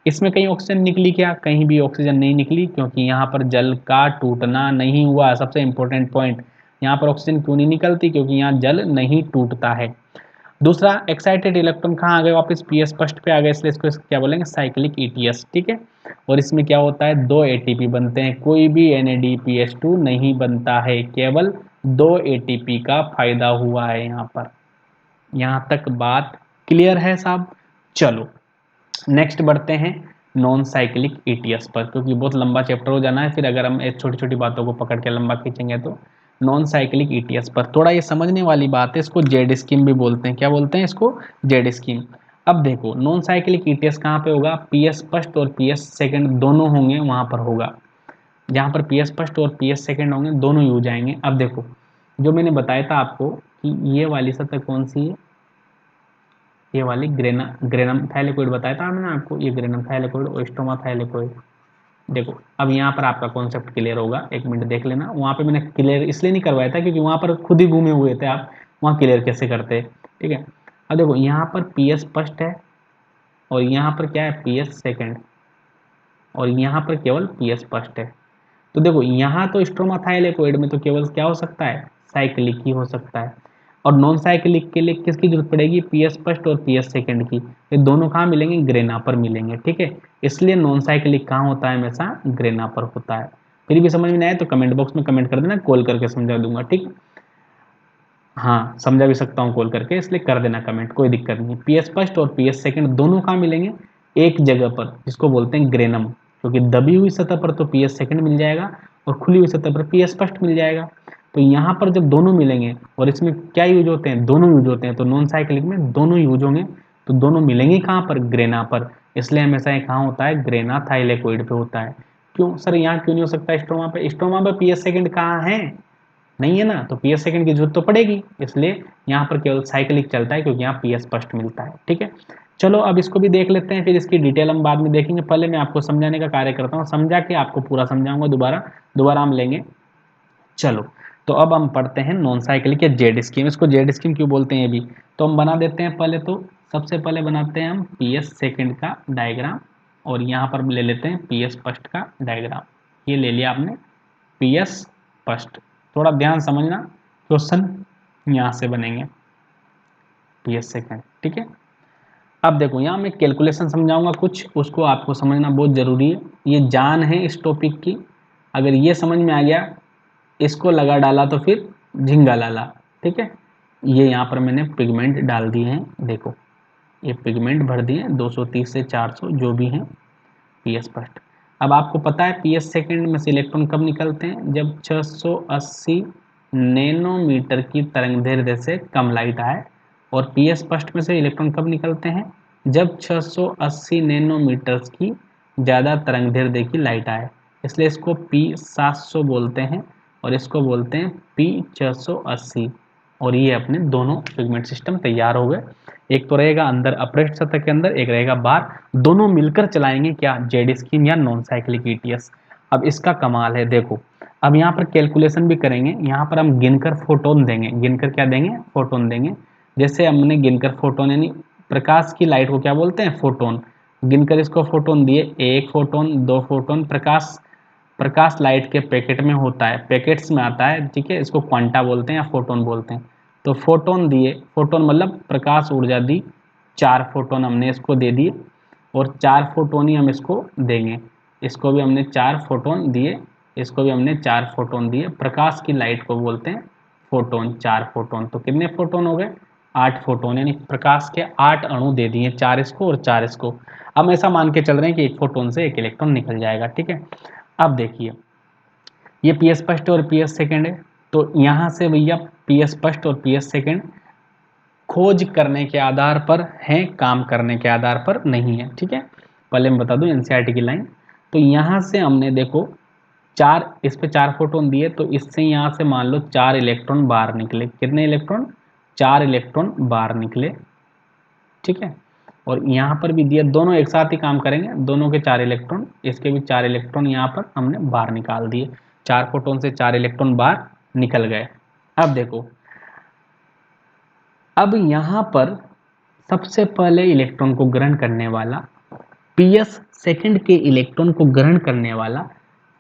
Speaker 1: इसमें कहीं ऑक्सीजन निकली क्या, कहीं भी ऑक्सीजन नहीं निकली, क्योंकि यहाँ पर जल का टूटना नहीं हुआ। सबसे इंपॉर्टेंट पॉइंट, यहाँ पर ऑक्सीजन क्यों नहीं निकलती, क्योंकि यहाँ जल नहीं टूटता है। दूसरा, एक्साइटेड इलेक्ट्रॉन कहाँ आ गए, वापस पीएस फर्स्ट पे आ गए, इसलिए इसको क्या बोलेंगे, साइक्लिक ईटीएस, ठीक है। और इसमें क्या होता है, 2 एटीपी बनते हैं, कोई भी NADPH2 नहीं बनता है, केवल 2 एटीपी का फायदा हुआ है यहाँ पर। यहाँ तक बात क्लियर है साहब। चलो नेक्स्ट बढ़ते हैं नॉन साइक्लिक ईटीएस पर, क्योंकि बहुत लंबा चैप्टर हो जाना है, फिर अगर हम छोटी छोटी बातों को पकड़ के लंबा खींचेंगे तो। नॉन साइक्लिक ईटीएस पर थोड़ा ये समझने वाली बात है, इसको जेड स्कीम भी बोलते हैं, क्या बोलते हैं इसको, जेड स्कीम। अब देखो नॉन साइक्लिक ईटीएस कहाँ पे होगा, पीएस फर्स्ट और पीएस सेकंड दोनों होंगे वहां पर होगा, जहाँ पर पीएस फर्स्ट और पीएस सेकंड होंगे दोनों यूज आएंगे। अब देखो जो मैंने बताया था आपको कि ये वाली सतह कौन सी है, ये वाली ग्रेनम थाइलेकोइड बताया था मैंने आपको, ये ग्रेनम थाइलेकोइड और स्टोमा थाइलेकोइड। देखो अब यहाँ पर आपका कॉन्सेप्ट क्लियर होगा, एक मिनट देख लेना। वहाँ पे मैंने क्लियर इसलिए नहीं करवाया था क्योंकि वहाँ पर खुद ही घूमे हुए थे आप, वहाँ क्लियर कैसे करते, ठीक है। अब देखो यहाँ पर पीएस फर्स्ट है, और यहाँ पर क्या है, पीएस सेकंड, और यहाँ पर केवल पीएस फर्स्ट है। तो देखो यहाँ तो स्ट्रोमा थाइलेकोइड में तो केवल क्या हो सकता है, साइक्लिक ही हो सकता है। और नॉन साइक्लिक के लिए किसकी जरूरत पड़ेगी, पीएस फर्स्ट और पीएस सेकंड की। ये दोनों कहाँ मिलेंगे, ग्रेना पर मिलेंगे, ठीक है। इसलिए नॉन साइक्लिक कहाँ होता है, हमेशा ग्रेना पर होता है। फिर भी समझ में नहीं आए तो कमेंट बॉक्स में कमेंट कर देना, कॉल करके समझा दूंगा, ठीक। हाँ समझा भी सकता हूँ कॉल करके, इसलिए कर देना कमेंट, कोई दिक्कत नहीं। पीएस फर्स्ट और पीएस सेकंड दोनों कहाँ मिलेंगे, एक जगह पर, जिसको बोलते हैं ग्रेनम। क्योंकि दबी हुई सतह पर तो पीएस सेकंड मिल जाएगा, और खुली हुई सतह पर पीएस फर्स्ट मिल जाएगा। तो यहाँ पर जब दोनों मिलेंगे, और इसमें क्या यूज होते हैं, दोनों यूज होते हैं, तो नॉन साइक्लिक में दोनों यूज होंगे, तो दोनों मिलेंगे कहाँ पर, ग्रेना पर। इसलिए हमेशा ये कहाँ होता है, ग्रेना थाइलेकोइड पे होता है। क्यों सर, यहाँ क्यों नहीं हो सकता स्ट्रोमा पे, स्ट्रोमा पे पीएस सेकंड कहाँ है, नहीं है ना, तो पीएस सेकंड की जरूरत तो पड़ेगी, इसलिए यहाँ पर केवल साइक्लिक चलता है, क्योंकि यहाँ पीएस फर्स्ट मिलता है, ठीक है। चलो अब इसको भी देख लेते हैं, फिर इसकी डिटेल हम बाद में देखेंगे। पहले मैं आपको समझाने का कार्य करता हूँ, समझा के आपको पूरा समझाऊंगा, दोबारा दोबारा हम लेंगे। चलो तो अब हम पढ़ते हैं नॉन साइक्लिक या जेड स्कीम। इसको जेड स्कीम क्यों बोलते हैं, अभी तो हम बना देते हैं। पहले तो सबसे पहले बनाते हैं हम पीएस सेकंड का डायग्राम, और यहाँ पर ले लेते हैं पीएस फर्स्ट का डायग्राम। ये ले लिया आपने पीएस फर्स्ट, थोड़ा ध्यान समझना, क्वेश्चन यहाँ से बनेंगे पीएस सेकंड, ठीक है। अब देखो यहाँ मैं कैलकुलेशन समझाऊंगा कुछ, उसको आपको समझना बहुत जरूरी है, ये जान है इस टॉपिक की। अगर ये समझ में आ गया, इसको लगा डाला तो फिर झिंगा लाला, ठीक है। ये यहाँ पर मैंने पिगमेंट डाल दिए हैं, देखो ये पिगमेंट भर दिए 230 से 400 जो भी हैं पीएस फर्स्ट। अब आपको पता है पीएस सेकंड में से इलेक्ट्रॉन कब निकलते हैं, जब 680 नैनोमीटर की तरंग दैर्ध्य से कम लाइट आए। और पीएस फर्स्ट में से इलेक्ट्रॉन कब निकलते हैं, जब 680 नैनोमीटर्स की ज़्यादा तरंग दैर्ध्य की लाइट आए, इसलिए इसको P700 बोलते हैं और इसको बोलते हैं P680। और ये अपने दोनों पिगमेंट सिस्टम तैयार हो गए। एक तो रहेगा अंदर अपरेस्ट सतह के अंदर, एक रहेगा बाहर, दोनों मिलकर चलाएंगे क्या, जेड स्कीम या नॉन साइक्लिक ईटीएस। अब इसका कमाल है, देखो अब यहाँ पर कैलकुलेशन भी करेंगे। यहाँ पर हम गिनकर फोटोन देंगे, गिनकर क्या देंगे, फोटोन देंगे। जैसे हमने गिनकर फोटोन यानी प्रकाश की लाइट को क्या बोलते हैं, फोटोन। गिनकर इसको फोटोन दिए, एक फोटोन, दो फोटोन। प्रकाश प्रकाश लाइट के पैकेट में होता है, पैकेट्स में आता है, ठीक है, इसको क्वांटा बोलते हैं या फोटोन बोलते हैं। तो फोटोन दिए, फोटोन मतलब प्रकाश ऊर्जा दी, 4 फोटोन हमने इसको दे दिए और 4 फोटोन ही हम इसको देंगे। इसको भी हमने 4 फोटोन दिए, इसको भी हमने 4 फोटोन दिए। प्रकाश की लाइट को बोलते हैं फोटोन, 4 फोटोन। तो कितने फोटोन हो गए, 8 फोटोन, यानी प्रकाश के 8 अणु दे दिए, 4 इसको और 4 इसको। हम ऐसा मान के चल रहे हैं कि एक फोटोन से एक इलेक्ट्रॉन निकल जाएगा, ठीक है। अब देखिए ये पी एस फर्स्ट और पी एस सेकेंड है, तो यहाँ से भैया पी एस फर्स्ट और पी एस सेकेंड खोज करने के आधार पर हैं, काम करने के आधार पर नहीं है, ठीक है। पहले मैं बता दूं एनसीईआरटी की लाइन। तो यहाँ से हमने देखो 4, इस पे 4 फोटोन दिए, तो इससे यहाँ से मान लो 4 इलेक्ट्रॉन बाहर निकले। कितने इलेक्ट्रॉन, 4 इलेक्ट्रॉन बाहर निकले, ठीक है। और यहाँ पर भी दिया, दोनों एक साथ ही काम करेंगे, दोनों के 4 इलेक्ट्रॉन, इसके भी 4 इलेक्ट्रॉन यहाँ पर हमने बाहर निकाल दिए। 4 फोटोन से 4 इलेक्ट्रॉन बाहर निकल गए। अब देखो, अब यहाँ पर सबसे पहले इलेक्ट्रॉन को ग्रहण करने वाला, पीएस सेकंड के इलेक्ट्रॉन को ग्रहण करने वाला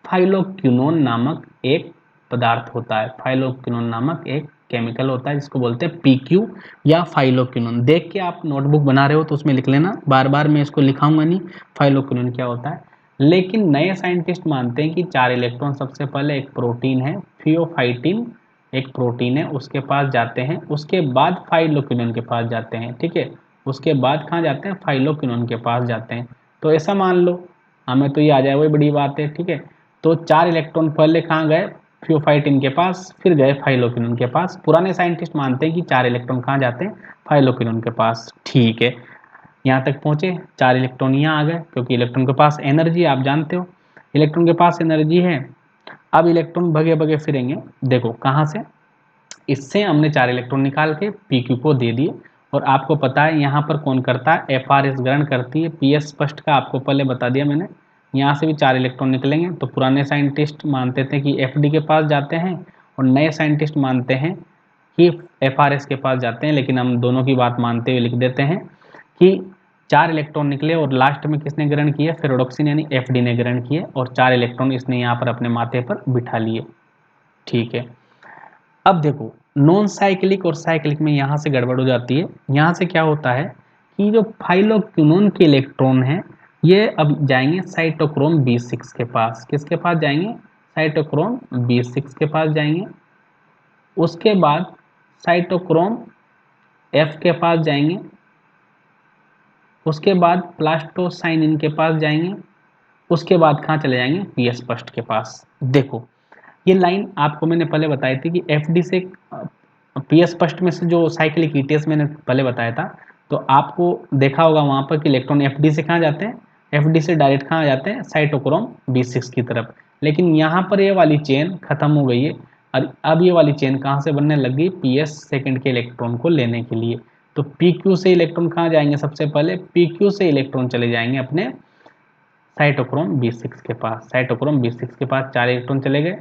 Speaker 1: फाइलोक्विनोन नामक एक पदार्थ होता है। फाइलोक्विनोन नामक एक केमिकल होता है जिसको बोलते हैं पीक्यू या फाइलोक्विनोन। देख के आप नोटबुक बना रहे हो तो उसमें लिख लेना, बार बार मैं इसको लिखाऊंगा नहीं फाइलोक्विनोन क्या होता है। लेकिन नए साइंटिस्ट मानते हैं कि 4 इलेक्ट्रॉन सबसे पहले एक प्रोटीन है थियोफाइटिन, एक प्रोटीन है उसके पास जाते हैं, उसके बाद फाइलोक्विनोन के पास जाते हैं, ठीक है। उसके बाद कहाँ जाते हैं, फाइलोक्विनोन के पास जाते हैं। तो ऐसा मान लो, हमें तो ये आ जाए, वही बड़ी बात है, ठीक है। तो 4 इलेक्ट्रॉन पहले कहाँ गए, थियोफाइटिन के पास, फिर गए फाइलोक्विनोन के पास। पुराने साइंटिस्ट मानते हैं कि 4 इलेक्ट्रॉन कहाँ जाते हैं, फाइलोक्विनोन के पास, ठीक है। यहाँ तक पहुँचे, 4 इलेक्ट्रॉन यहाँ आ गए, क्योंकि इलेक्ट्रॉन के पास एनर्जी, आप जानते हो इलेक्ट्रॉन के पास एनर्जी है। अब इलेक्ट्रॉन भगे भगे फिरेंगे, देखो कहाँ से, इससे हमने 4 इलेक्ट्रॉन निकाल के पीक्यू को दे दिए। और आपको पता है यहाँ पर कौन करता है, एफ आर एस ग्रहण करती है। पी एस फर्स्ट का आपको पहले बता दिया मैंने, यहाँ से भी 4 इलेक्ट्रॉन निकलेंगे। तो पुराने साइंटिस्ट मानते थे कि एफ डी के पास जाते हैं, और नए साइंटिस्ट मानते हैं कि एफ आर एस के पास जाते हैं। लेकिन हम दोनों की बात मानते हुए लिख देते हैं कि 4 इलेक्ट्रॉन निकले और लास्ट में किसने ग्रहण किया, फेरोडॉक्सिन यानी एफ डी ने ग्रहण किए, और 4 इलेक्ट्रॉन इसने यहाँ पर अपने माथे पर बिठा लिए, ठीक है। अब देखो नॉन साइक्लिक और साइक्लिक में यहाँ से गड़बड़ हो जाती है। यहाँ से क्या होता है कि जो फाइलोक्विनोन के इलेक्ट्रॉन हैं ये अब जाएंगे साइटोक्रोम B6 के पास। किसके पास जाएंगे, साइटोक्रोम B6 के पास जाएंगे। उसके बाद साइटोक्रोम F के पास जाएंगे। उसके बाद प्लास्टोसाइनिन के पास जाएंगे। उसके बाद कहाँ चले जाएंगे, पीएस फर्स्ट के पास। देखो ये लाइन आपको मैंने पहले बताई थी कि एफ डी से पीएस फर्स्ट में से जो साइक्लिक ईटीएस मैंने पहले बताया था, तो आपको देखा होगा वहाँ पर कि इलेक्ट्रॉन एफ डी से कहाँ जाते हैं, एफ डी से डायरेक्ट कहाँ जाते हैं, साइटोक्रोम B6 की तरफ। लेकिन यहाँ पर ये वाली चेन खत्म हो गई है, और अब ये वाली चेन कहाँ से बनने लग गई, पीएस सेकंड के इलेक्ट्रॉन को लेने के लिए। तो PQ से इलेक्ट्रॉन कहाँ जाएंगे, सबसे पहले PQ से इलेक्ट्रॉन चले जाएंगे अपने साइटोक्रोम B6 के पास। साइटोक्रोम B6 के पास 4 इलेक्ट्रॉन चले गए।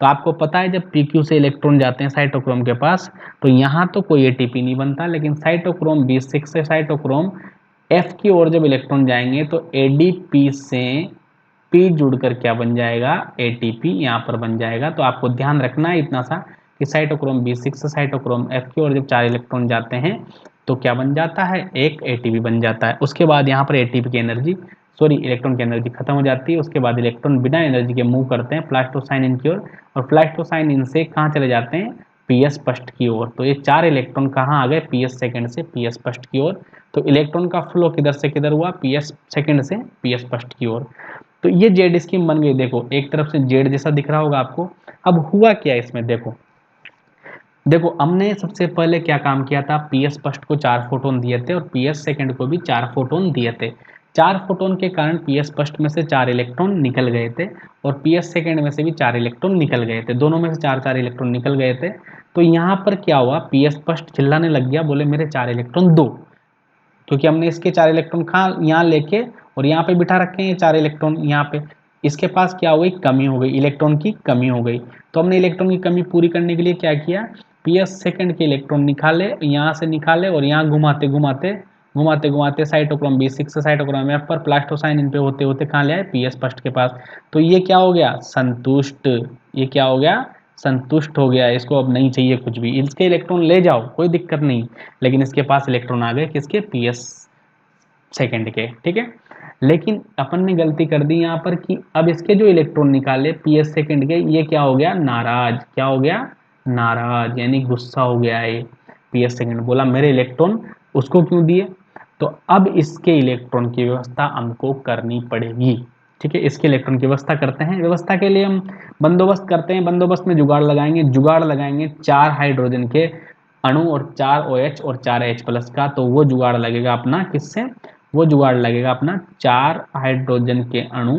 Speaker 1: तो आपको पता है जब PQ से इलेक्ट्रॉन जाते हैं साइटोक्रोम के पास तो यहाँ तो कोई एटीपी नहीं बनता, लेकिन साइटोक्रोम B6 से साइटोक्रोम F की ओर जब इलेक्ट्रॉन जाएंगे तो ADP से P जुड़कर क्या बन जाएगा, ATP यहाँ पर बन जाएगा। तो आपको ध्यान रखना है इतना सा कि साइटोक्रोम B6 से साइटोक्रोम F की ओर जब 4 इलेक्ट्रॉन जाते हैं तो क्या बन जाता है, एक ATP बन जाता है। उसके बाद यहाँ पर ATP की एनर्जी, सॉरी इलेक्ट्रॉन की एनर्जी खत्म हो जाती है। उसके बाद इलेक्ट्रॉन बिना एनर्जी के मूव करते हैं प्लास्टोसाइनिन की ओर, और प्लास्टोसाइनिन से कहाँ चले जाते हैं, पीएस फर्स्ट की ओर। तो ये 4 इलेक्ट्रॉन कहाँ आ गए, पीएस सेकंड से पीएस फर्स्ट की ओर। तो इलेक्ट्रॉन का फ्लो किधर से किधर हुआ, पीएस सेकंड से पीएस फर्स्ट की ओर। तो ये जेड स्कीम बन गई। देखो एक तरफ से जेड जैसा दिख रहा होगा आपको। अब हुआ क्या इसमें, देखो देखो हमने सबसे पहले क्या काम किया था, पी एस फर्स्ट को 4 फोटोन दिए थे और पी एस सेकेंड को भी 4 फोटोन दिए थे। 4 फोटोन के कारण पी एस फर्स्ट में से 4 इलेक्ट्रॉन निकल गए थे और पी एस सेकेंड में से भी 4 इलेक्ट्रॉन निकल गए थे, दोनों में से 4 इलेक्ट्रॉन निकल गए थे। तो यहाँ पर क्या हुआ, पी एस फर्स्ट चिल्लाने लग गया, बोले मेरे 4 इलेक्ट्रॉन दो, क्योंकि हमने इसके 4 इलेक्ट्रॉन कहाँ यहाँ लेके और यहाँ पे बिठा रखे हैं, 4 इलेक्ट्रॉन यहाँ पे। इसके पास क्या हो गई, कमी हो गई, इलेक्ट्रॉन की कमी हो गई। तो हमने इलेक्ट्रॉन की कमी पूरी करने के लिए क्या किया, पी एस सेकेंड के इलेक्ट्रॉन निकाले, यहाँ से निकाले और यहाँ घुमाते घुमाते घुमाते घुमाते साइटोक्रोम B6 से साइटोक्रोम F पर प्लास्टोसाइन इन पे होते होते कहाँ ले आए, पी एस फर्स्ट के पास। तो ये क्या हो गया, संतुष्ट। ये क्या हो गया, संतुष्ट हो गया, इसको अब नहीं चाहिए कुछ भी, इसके इलेक्ट्रॉन ले जाओ कोई दिक्कत नहीं, लेकिन इसके पास इलेक्ट्रॉन आ गए किसके, पी एस सेकेंड के, ठीक है। लेकिन अपन ने गलती कर दी यहाँ पर कि अब इसके जो इलेक्ट्रॉन निकाले पी एस सेकेंड के, ये क्या हो गया, नाराज। क्या हो गया, नाराज, यानी गुस्सा हो गया है। पी एस सेकेंड बोला मेरे इलेक्ट्रॉन उसको क्यों दिए। तो अब इसके इलेक्ट्रॉन की व्यवस्था हमको करनी पड़ेगी, ठीक है। इसके इलेक्ट्रॉन की व्यवस्था करते हैं, व्यवस्था के लिए हम बंदोबस्त करते हैं, बंदोबस्त में जुगाड़ लगाएंगे, जुगाड़ लगाएंगे 4 हाइड्रोजन के अणु और 4 OH और 4 H प्लस का। तो वो जुगाड़ लगेगा अपना किससे, वो जुगाड़ लगेगा अपना 4 हाइड्रोजन के अणु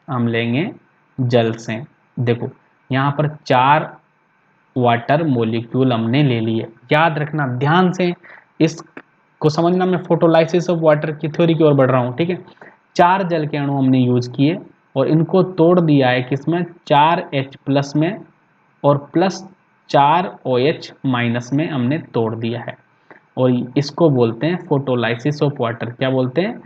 Speaker 1: हम लेंगे जल से। देखो यहाँ पर 4 वाटर मोलिक्यूल हमने ले लिए, याद रखना ध्यान से इसको समझना, मैं फोटोलाइसिस ऑफ वाटर की थ्योरी की ओर बढ़ रहा हूँ, ठीक है। 4 जल के अणु हमने यूज किए और इनको तोड़ दिया है किसमें, 4H प्लस में और प्लस 4OH माइनस में हमने तोड़ दिया है, और इसको बोलते हैं फोटोलाइसिस ऑफ वाटर। क्या बोलते हैं,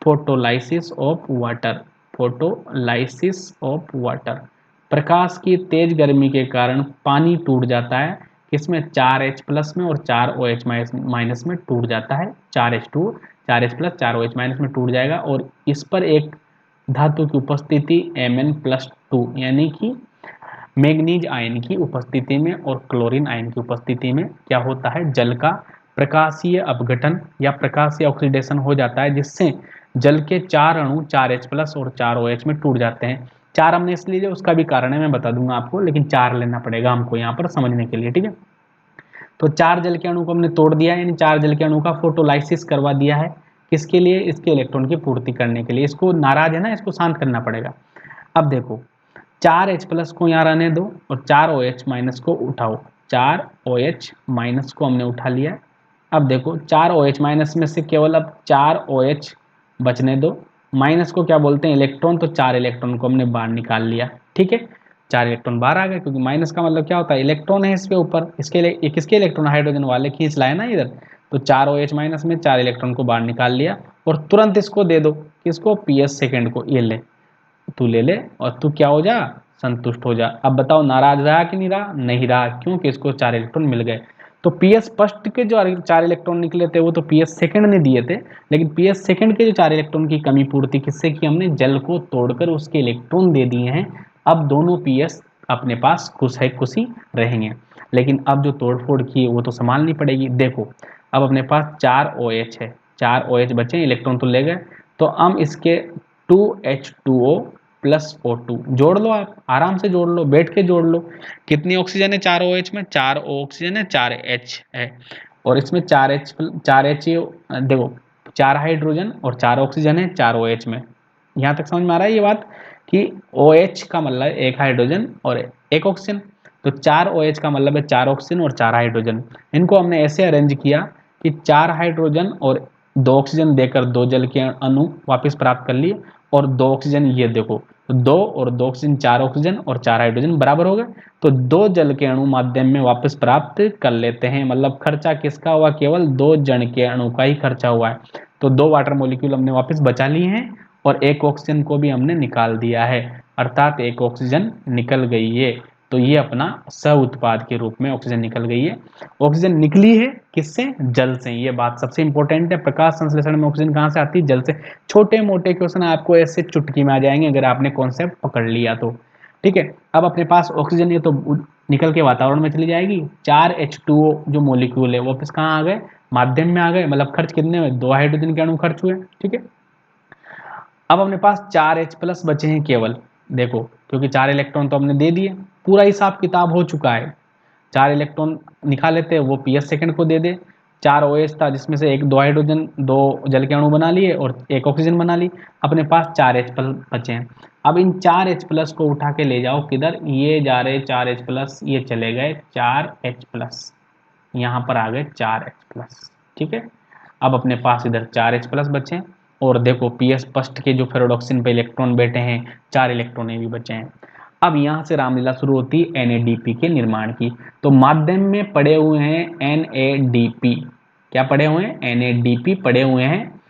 Speaker 1: photolysis of water, photolysis of water. प्रकाश की तेज गर्मी के कारण पानी टूट जाता है किसमें, 4H प्लस में और 4OH माइनस में टूट जाता है, 4H2 4H plus 4OH minus में टूट जाएगा। और इस पर एक धातु की उपस्थिति Mn+2 यानी कि मैग्नीज आयन की उपस्थिति में और क्लोरीन आयन की उपस्थिति में क्या होता है, जल का प्रकाशीय अपघटन या प्रकाशीय ऑक्सीडेशन हो जाता है, जिससे जल के 4 अणु 4H प्लस और 4OH में टूट जाते हैं। 4 हमने इसलिए, उसका भी कारण है मैं बता दूंगा आपको, लेकिन 4 लेना पड़ेगा हमको यहाँ पर समझने के लिए, ठीक है। तो 4 जल के अणु को हमने तोड़ दिया, यानी 4 जल के अणु का फोटोलाइसिस करवा दिया है, किसके लिए, इसके इलेक्ट्रॉन की पूर्ति करने के लिए। इसको नाराज है ना, इसको शांत करना पड़ेगा। अब देखो 4H प्लस को यहाँ रहने दो और 4OH माइनस को उठाओ, 4OH माइनस को हमने उठा लिया। अब देखो 4OH माइनस में से केवल अब 4OH बचने दो, माइनस को क्या बोलते हैं, इलेक्ट्रॉन, तो 4 इलेक्ट्रॉन को हमने बाहर निकाल लिया, ठीक है। 4 इलेक्ट्रॉन बाहर आ गए, क्योंकि माइनस का मतलब क्या होता है, इलेक्ट्रॉन है इसके ऊपर, इसके लिए किसके इलेक्ट्रॉन, हाइड्रोजन वाले खींच लाए ना इधर। तो 4OH माइनस में 4 इलेक्ट्रॉन को बाहर निकाल लिया और तुरंत इसको दे दो, किसको, पी एस सेकेंड को, ये ले तू ले ले और तू क्या हो जा, संतुष्ट हो जा। अब बताओ नाराज रहा कि नहीं रहा, नहीं रहा, क्योंकि इसको 4 इलेक्ट्रॉन मिल गए। तो पी एस फर्स्ट के जो 4 इलेक्ट्रॉन निकले थे वो तो पी एस सेकेंड ने दिए थे, लेकिन पी एस सेकेंड के जो 4 इलेक्ट्रॉन की कमी पूर्ति किससे की, हमने जल को तोड़कर उसके इलेक्ट्रॉन दे दिए हैं। अब दोनों पी एस अपने पास खुश है खुशी रहेंगे, लेकिन अब जो तोड़फोड़ की वो तो संभालनी पड़ेगी। देखो अब अपने पास 4OH है, 4OH बचे, इलेक्ट्रॉन तो ले गए, तो हम इसके 2H2O प्लस O2 जोड़ लो, आप आराम से जोड़ लो, बैठ के जोड़ लो। कितनी ऑक्सीजन है 4OH में, 4 ऑक्सीजन है, 4H है, और इसमें 4H देखो 4 हाइड्रोजन और 4 ऑक्सीजन है 4OH में। यहाँ तक समझ में आ रहा है ये बात कि OH का मतलब है 1 हाइड्रोजन और 1 ऑक्सीजन, तो 4OH का मतलब है 4 ऑक्सीजन और 4 हाइड्रोजन। इनको हमने ऐसे अरेंज किया कि 4 हाइड्रोजन और 2 ऑक्सीजन देकर 2 जल के अणु वापस प्राप्त कर लिए, और 2 ऑक्सीजन ये देखो, तो 2 और 2 ऑक्सीजन 4 ऑक्सीजन और 4 हाइड्रोजन बराबर हो गए, तो 2 जल के अणु माध्यम में वापस प्राप्त कर लेते हैं। मतलब खर्चा किसका हुआ, केवल 2 जल के अणु का ही खर्चा हुआ है। तो 2 वाटर मॉलिक्यूल हमने वापस बचा लिए हैं और 1 ऑक्सीजन को भी हमने निकाल दिया है, अर्थात 1 ऑक्सीजन निकल गई है। तो ये अपना सह उत्पाद के रूप में ऑक्सीजन निकल गई है। ऑक्सीजन निकली है किससे, जल से, ये बात सबसे इंपॉर्टेंट है। प्रकाश संश्लेषण में ऑक्सीजन कहाँ से आती है, जल से। छोटे मोटे क्वेश्चन आपको ऐसे चुटकी में आ जाएंगे अगर आपने कॉन्सेप्ट पकड़ लिया तो, ठीक है। अब अपने पास ऑक्सीजन ये तो निकल के वातावरण में चली जाएगी, 4H2O जो मोलिक्यूल है वो वापस कहाँ आ गए, माध्यम में आ गए, मतलब खर्च कितने हुए, 2 हाइड्रोजन के अणु खर्च हुए, ठीक है। अब अपने पास 4H प्लस बचे हैं केवल, देखो क्योंकि 4 इलेक्ट्रॉन तो हमने दे दिए, पूरा हिसाब किताब हो चुका है। 4 इलेक्ट्रॉन निकाल लेते हैं, वो पीएस सेकंड को दे दे। 4 OH था जिसमें से एक 2 हाइड्रोजन 2 जल के अणु बना लिए और एक ऑक्सीजन बना ली, अपने पास 4 H प्लस बचे हैं। अब इन 4 H प्लस को उठा के ले जाओ किधर, ये जा रहे 4 H प्लस, ये चले गए 4 H प्लस, यहाँ पर आ गए 4 H प्लस। ठीक है, अब अपने पास इधर 4 H प्लस बचे हैं, और देखो पीएस फर्स्ट के जो फेरोडॉक्सिन पे इलेक्ट्रॉन बैठे हैं 4 इलेक्ट्रॉन भी बचे हैं। अब यहाँ से रामलीला शुरू होती है NADP के निर्माण की। तो माध्यम में पड़े हुए हैं NADP, क्या पड़े हुए हैं, NADP पड़े हुए हैं,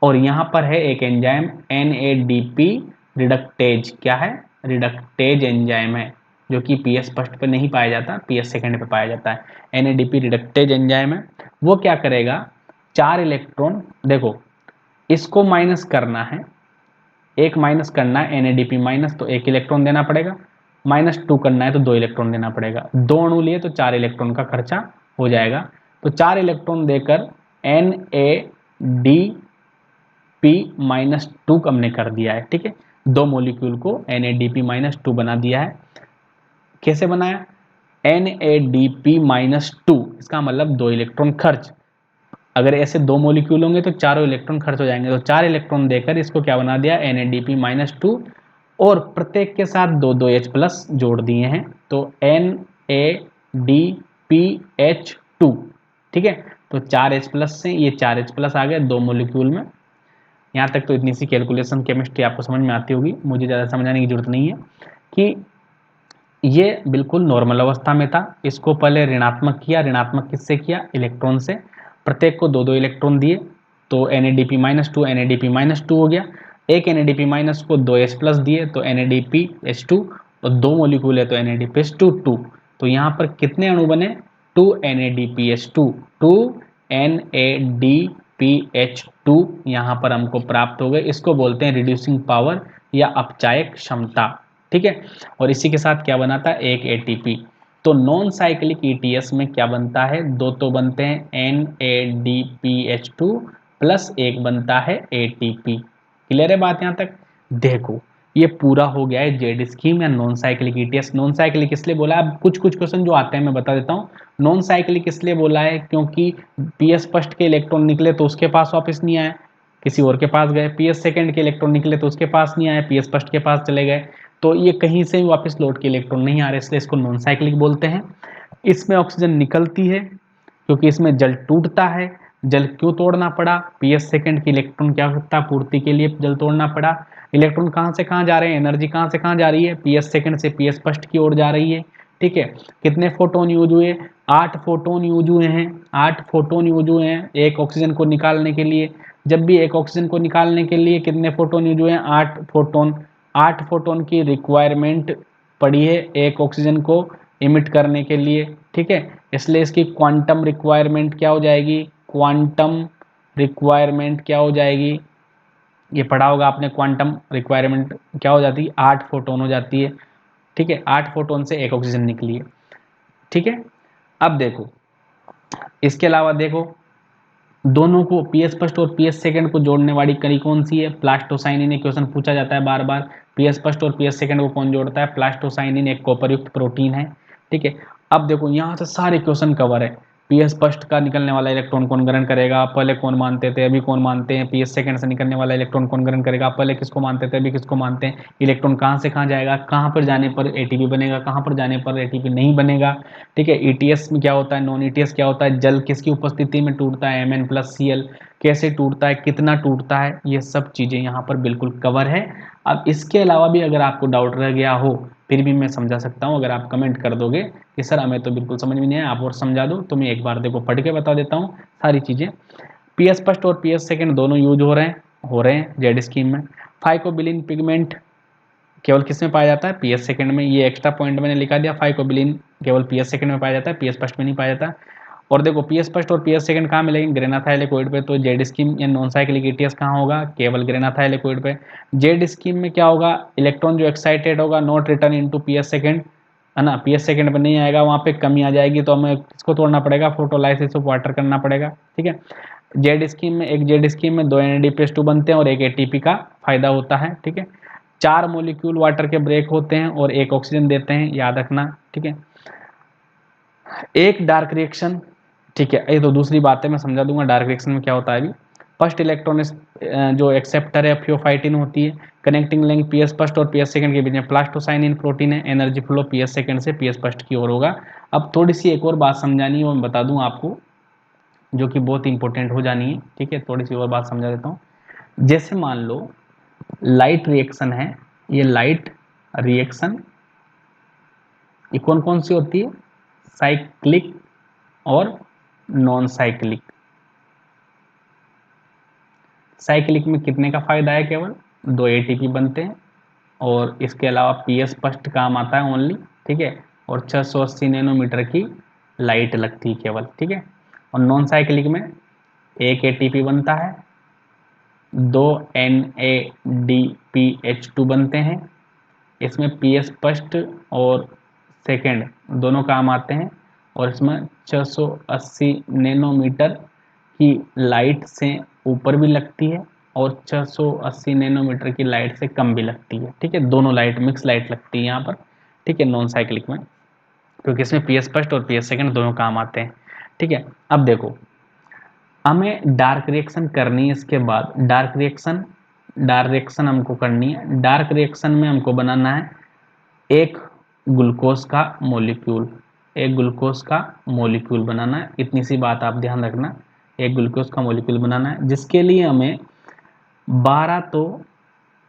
Speaker 1: और यहाँ पर है एक एंजाइम NADP रिडक्टेज, क्या है, रिडक्टेज एंजाइम है, जो कि पीएस फर्स्ट पे नहीं पाया जाता, पीएस सेकंड पे पाया जाता है। NADP रिडक्टेज एंजाइम है, वो क्या करेगा, 4 इलेक्ट्रॉन, देखो इसको माइनस करना है, एक माइनस करना है NADP माइनस, तो 1 इलेक्ट्रॉन देना पड़ेगा, -2 करना है तो 2 इलेक्ट्रॉन देना पड़ेगा, 2 अणु लिए तो 4 इलेक्ट्रॉन का खर्चा हो जाएगा। तो 4 इलेक्ट्रॉन देकर NADP-2 हमने कर दिया है। ठीक है, 2 मॉलिक्यूल को NADP-2 बना दिया है। कैसे बनाया, NADP-2, इसका मतलब 2 इलेक्ट्रॉन खर्च, अगर ऐसे 2 मॉलिक्यूल होंगे तो चारों इलेक्ट्रॉन खर्च हो जाएंगे, तो 4 इलेक्ट्रॉन देकर इसको क्या बना दिया, NADP-2, और प्रत्येक के साथ 2 H प्लस जोड़ दिए हैं, तो NADPH2। ठीक है, तो 4 H प्लस से ये 4 H प्लस आ गए 2 मॉलिक्यूल में। यहाँ तक तो इतनी सी कैलकुलेशन केमिस्ट्री आपको समझ में आती होगी, मुझे ज़्यादा समझाने की जरूरत नहीं है कि ये बिल्कुल नॉर्मल अवस्था में था। इसको पहले ऋणात्मक किया, ऋणात्मक किससे किया, इलेक्ट्रॉन से, प्रत्येक को 2 इलेक्ट्रॉन दिए, तो NADP-2 NADP-2 हो गया। एक NADP- को 2 H प्लस दिए तो NADPH2, और 2 मॉलिक्यूल है तो NADPH2 तो यहाँ पर कितने अणु बने, 2 NADPH2, 2 NADPH2 यहाँ पर हमको प्राप्त हो गए। इसको बोलते हैं रिड्यूसिंग पावर या अपचायक क्षमता। ठीक है, और इसी के साथ क्या बनाता है, एक ATP। तो नॉन साइक्लिक ETS में क्या बनता है, 2 तो बनते हैं NADPH2 प्लस एक बनता है ATP। क्लियर है बात यहाँ तक, देखो ये पूरा हो गया है जेड स्कीम या non cyclic ETS। Non cyclic इसलिए बोला, अब कुछ कुछ क्वेश्चन जो आते हैं मैं बता देता हूँ। नॉन साइक्लिक इसलिए बोला है क्योंकि पीएस फर्स्ट के इलेक्ट्रॉन निकले तो उसके पास वापस नहीं आए, किसी और के पास गए, पीएस सेकंड के इलेक्ट्रॉन निकले तो उसके पास नहीं आए, पीएस फर्स्ट के पास चले गए, तो ये कहीं से भी वापस लौट के इलेक्ट्रॉन नहीं आ रहे, इसलिए इसको नॉन साइक्लिक बोलते हैं। इसमें ऑक्सीजन निकलती है क्योंकि इसमें जल टूटता है। जल क्यों तोड़ना पड़ा, पीएस सेकंड की इलेक्ट्रॉन की आवश्यकता पूर्ति के लिए जल तोड़ना पड़ा। इलेक्ट्रॉन कहाँ से कहाँ जा रहे हैं, एनर्जी कहाँ से कहाँ जा रही है, पीएस सेकंड से पीएस फर्स्ट की ओर जा रही है। ठीक है, कितने फोटोन यूज हुए, 8 फोटोन यूज हुए हैं, 8 फोटोन यूज हुए हैं एक ऑक्सीजन को निकालने के लिए। जब भी एक ऑक्सीजन को निकालने के लिए कितने फोटोन यूज हुए हैं, 8 फोटोन। 8 फोटोन की रिक्वायरमेंट पड़ी है एक ऑक्सीजन को इमिट करने के लिए। ठीक है, इसलिए इसकी क्वांटम रिक्वायरमेंट क्या हो जाएगी, क्वांटम रिक्वायरमेंट क्या हो जाएगी, ये पढ़ा होगा आपने, क्वांटम रिक्वायरमेंट क्या हो जाती है, 8 फोटोन हो जाती है। ठीक है, 8 फोटोन से एक ऑक्सीजन निकली है। ठीक है, अब देखो इसके अलावा देखो दोनों को पीएस फर्स्ट और पीएस सेकंड को जोड़ने वाली कड़ी कौन सी है, प्लास्टोसाइनिन। क्वेश्चन पूछा जाता है बार बार, पीएस फर्स्ट और पीएस सेकंड को कौन जोड़ता है, प्लास्टोसाइनिन एक कॉपरयुक्त प्रोटीन है। ठीक है, अब देखो यहाँ से सारे क्वेश्चन कवर है। पीएस फर्स्ट का निकलने वाला इलेक्ट्रॉन कौन ग्रहण करेगा, पहले कौन मानते थे अभी कौन मानते हैं, पीएस सेकंड से निकलने वाला इलेक्ट्रॉन कौन ग्रहण करेगा, पहले किसको मानते थे अभी किसको मानते हैं, इलेक्ट्रॉन कहाँ से कहाँ जाएगा, कहाँ पर जाने पर एटीपी बनेगा, कहाँ पर जाने पर एटीपी नहीं बनेगा। ठीक है, ईटीएस में क्या होता है, नॉन ईटीएस क्या होता है, जल किसकी उपस्थिति में टूटता है, Mn+Cl, कैसे टूटता है, कितना टूटता है, ये सब चीज़ें यहाँ पर बिल्कुल कवर है। अब इसके अलावा भी अगर आपको डाउट रह गया हो फिर भी मैं समझा सकता हूँ, अगर आप कमेंट कर दोगे कि सर हमें तो बिल्कुल समझ में नहीं आया, आप और समझा दो, तो मैं एक बार देखो पढ़ के बता देता हूँ सारी चीज़ें। पीएस फर्स्ट और पीएस सेकंड दोनों यूज हो रहे हैं जेड स्कीम में। फाइकोबिलिन पिगमेंट केवल किस में पाया जाता है, पीएस सेकंड में, ये एक्स्ट्रा पॉइंट मैंने लिखा दिया, फाइकोबिलिन केवल पीएस सेकंड में पाया जाता है, पीएस फर्स्ट में नहीं पाया जाता। और देखो पीएस फर्स्ट और पीएस सेकंड कहाँ मिलेंगे, ग्रेनाथाइल लिक्विड पे, तो जेड स्कीम या नॉन साइक्लिक ETS कहाँ होगा, केवल ग्रेनाथाइल लिक्विड पे। जेड स्कीम में क्या होगा, इलेक्ट्रॉन जो एक्साइटेड होगा not return into PS second, है ना, पीएस सेकंड पर नहीं आएगा, वहाँ पे कमी आ जाएगी, तो हमें इसको तोड़ना पड़ेगा, फोटोलाइसिस ऑफ वाटर करना पड़ेगा। ठीक है, जेड स्कीम में 2 NADPH2 बनते हैं और एक ATP का फायदा होता है। ठीक है, 4 मॉलिक्यूल वाटर के ब्रेक होते हैं और एक ऑक्सीजन देते हैं, याद रखना। ठीक है, एक डार्क रिएक्शन, ठीक है, ये तो दूसरी बात है, मैं समझा दूंगा डार्क रिएक्शन में क्या होता है अभी। फर्स्ट इलेक्ट्रॉन जो एक्सेप्टर है फियोफाइटिन होती है, कनेक्टिंग लिंक पीएस फर्स्ट और पीएस सेकंड के बीच में प्लास्टोसाइनिन प्रोटीन है, एनर्जी फ्लो पीएस सेकंड से पीएस फर्स्ट की ओर होगा। अब थोड़ी सी एक और बात समझानी है, वो मैं बता दूं आपको, जो कि बहुत इंपॉर्टेंट हो जानी है, ठीक है, थोड़ी सी और बात समझा देता हूँ। जैसे मान लो लाइट रिएक्शन है, ये लाइट रिएक्शन ये कौन कौन सी होती है, साइक्लिक और नॉन साइक्लिक। साइक्लिक में कितने का फायदा है, केवल 2 एटीपी बनते हैं, और इसके अलावा पीएस फर्स्ट काम आता है ओनली, ठीक है, और 680 नैनोमीटर की लाइट लगती है केवल, ठीक है। और नॉन साइक्लिक में 1 एटीपी बनता है, 2 NADPH2 बनते हैं, इसमें पीएस फर्स्ट और सेकंड दोनों काम आते हैं, और इसमें 680 नैनोमीटर की लाइट से ऊपर भी लगती है और 680 नैनोमीटर की लाइट से कम भी लगती है, ठीक है, दोनों लाइट मिक्स लाइट लगती है यहाँ पर, ठीक है, नॉन साइक्लिक में, क्योंकि इसमें पीएस फर्स्ट और पीएस सेकंड दोनों काम आते हैं, ठीक है। अब देखो हमें डार्क रिएक्शन करनी है, इसके बाद डार्क रिएक्शन हमको करनी है। डार्क रिएक्शन में हमको बनाना है एक ग्लूकोज का मॉलिक्यूल, एक ग्लूकोज का मॉलिक्यूल बनाना है, इतनी सी बात आप ध्यान रखना, एक ग्लूकोज का मॉलिक्यूल बनाना है, जिसके लिए हमें 12 तो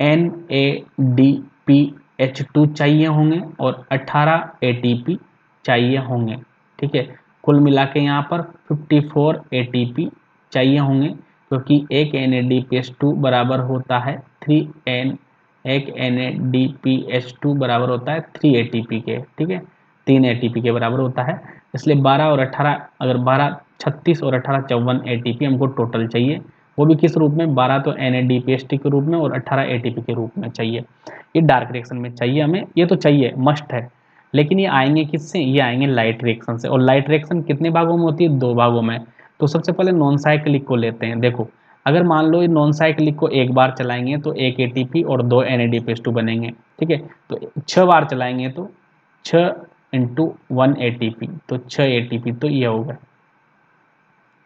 Speaker 1: NADPH2 चाहिए होंगे और 18 ATP चाहिए होंगे, ठीक है, कुल मिला के यहाँ पर 54 ATP चाहिए होंगे, क्योंकि एक NADPH2 बराबर होता है 3N, एक NADPH2 बराबर होता है 3 ATP के, ठीक है, 3 ATP के बराबर होता है, इसलिए 12 और 18, अगर 12 36 और 18 54 ATP हमको टोटल चाहिए, वो भी किस रूप में, 12 तो NADPH2 के रूप में और 18 ATP के रूप में चाहिए। ये डार्क रिएक्शन में चाहिए हमें, ये तो चाहिए, मस्ट है, लेकिन ये आएंगे किससे, ये आएंगे लाइट रिएक्शन से, और लाइट रिएक्शन कितने भागों में होती है, 2 भागों में। तो सबसे पहले नॉन साइक्लिक को लेते हैं। देखो अगर मान लो ये नॉन साइक्लिक को एक बार चलाएंगे तो 1 ATP और 2 NADPH2 बनेंगे, ठीक है, तो 6 बार चलाएंगे तो 6 इंटू 1 ATP, तो 6 ATP तो ये होगा,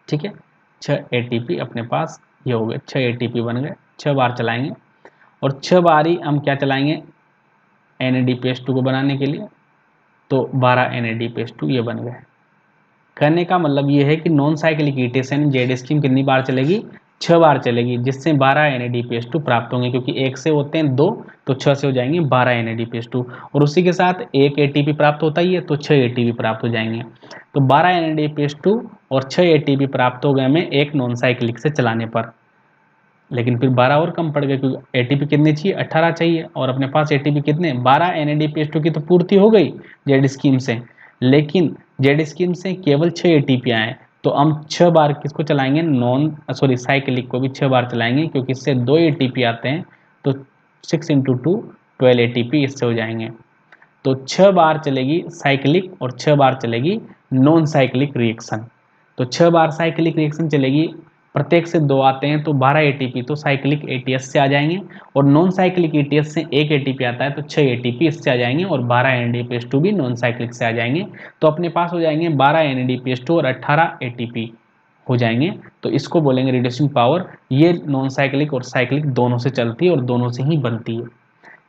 Speaker 1: ठीक है, 6 ATP अपने पास ये हो गए, 6 ATP बन गए, 6 बार चलाएंगे, और 6 बार ही हम क्या चलाएंगे NADPH2 को बनाने के लिए, तो 12 NADPH2 ये बन गए। कहने का मतलब ये है कि non cyclic iteration Z scheme कितनी बार चलेगी, 6 बार चलेगी, जिससे 12 NADPH2 प्राप्त होंगे, क्योंकि 1 से होते हैं 2, तो 6 से हो जाएंगे 12 NADPH2, और उसी के साथ 1 ATP प्राप्त होता ही है, तो 6 ATP प्राप्त हो जाएंगे। तो 12 NADPH2 और 6 ATP प्राप्त हो गए हमें एक नॉन साइक्लिक से चलाने पर, लेकिन फिर 12 और कम पड़ गए, क्योंकि एटीपी कितने चाहिए, 18 चाहिए, और अपने पास एटीपी कितने, 12 NADPH2 की तो पूर्ति हो गई जेड स्कीम से, लेकिन जेड स्कीम से केवल 6 एटीपी आए, तो हम 6 बार किसको चलाएंगे, साइक्लिक को भी 6 बार चलाएंगे, क्योंकि इससे 2 एटीपी आते हैं, तो 6 इंटू 2 12 एटीपी इससे हो जाएंगे। तो 6 बार चलेगी साइक्लिक और 6 बार चलेगी नॉन साइक्लिक रिएक्शन। तो 6 बार साइक्लिक रिएक्शन चलेगी, प्रत्येक से 2 आते हैं, तो 12 एटीपी तो साइक्लिक एटीएस से आ जाएंगे, और नॉन साइक्लिक एटीएस से 1 एटीपी आता है, तो 6 एटीपी इससे आ जाएंगे, और 12 NADPH2 भी नॉन साइक्लिक से आ जाएंगे, तो अपने पास हो जाएंगे 12 NADPH2 और 18 एटीपी हो जाएंगे। तो इसको बोलेंगे रिड्यूसिंग पावर। ये नॉन साइक्लिक और साइक्लिक दोनों से चलती है और दोनों से ही बनती है।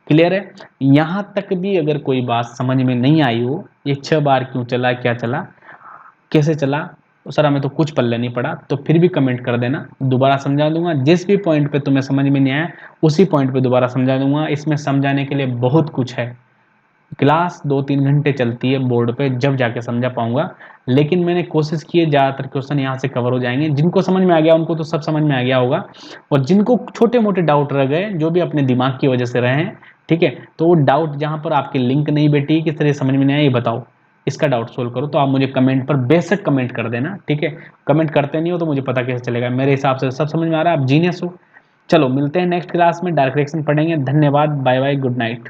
Speaker 1: क्लियर है? यहां तक भी अगर कोई बात समझ में नहीं आई हो, ये 6 बार क्यों चला, क्या चला, कैसे चला, तो सर हमें तो कुछ पल्ले नहीं पड़ा, तो फिर भी कमेंट कर देना, दोबारा समझा दूंगा। जिस भी पॉइंट पे तुम्हें समझ में नहीं आया उसी पॉइंट पे दोबारा समझा दूंगा। इसमें समझाने के लिए बहुत कुछ है, क्लास 2-3 घंटे चलती है बोर्ड पे, जब जाके समझा पाऊंगा, लेकिन मैंने कोशिश की है ज़्यादातर क्वेश्चन यहाँ से कवर हो जाएंगे। जिनको समझ में आ गया उनको तो सब समझ में आ गया होगा, और जिनको छोटे मोटे डाउट रह गए, जो भी अपने दिमाग की वजह से रहे हैं, ठीक है, तो वो डाउट जहाँ पर आपकी लिंक नहीं बैठी, किस तरह समझ में नहीं आया ये बताओ, इसका डाउट सोल्व करो, तो आप मुझे कमेंट पर बेशक कमेंट कर देना, ठीक है। कमेंट करते नहीं हो तो मुझे पता कैसे चलेगा, मेरे हिसाब से सब समझ में आ रहा है, आप जीनियस हो। चलो मिलते हैं नेक्स्ट क्लास में, डायरेक्शन पढ़ेंगे। धन्यवाद, बाय बाय, गुड नाइट।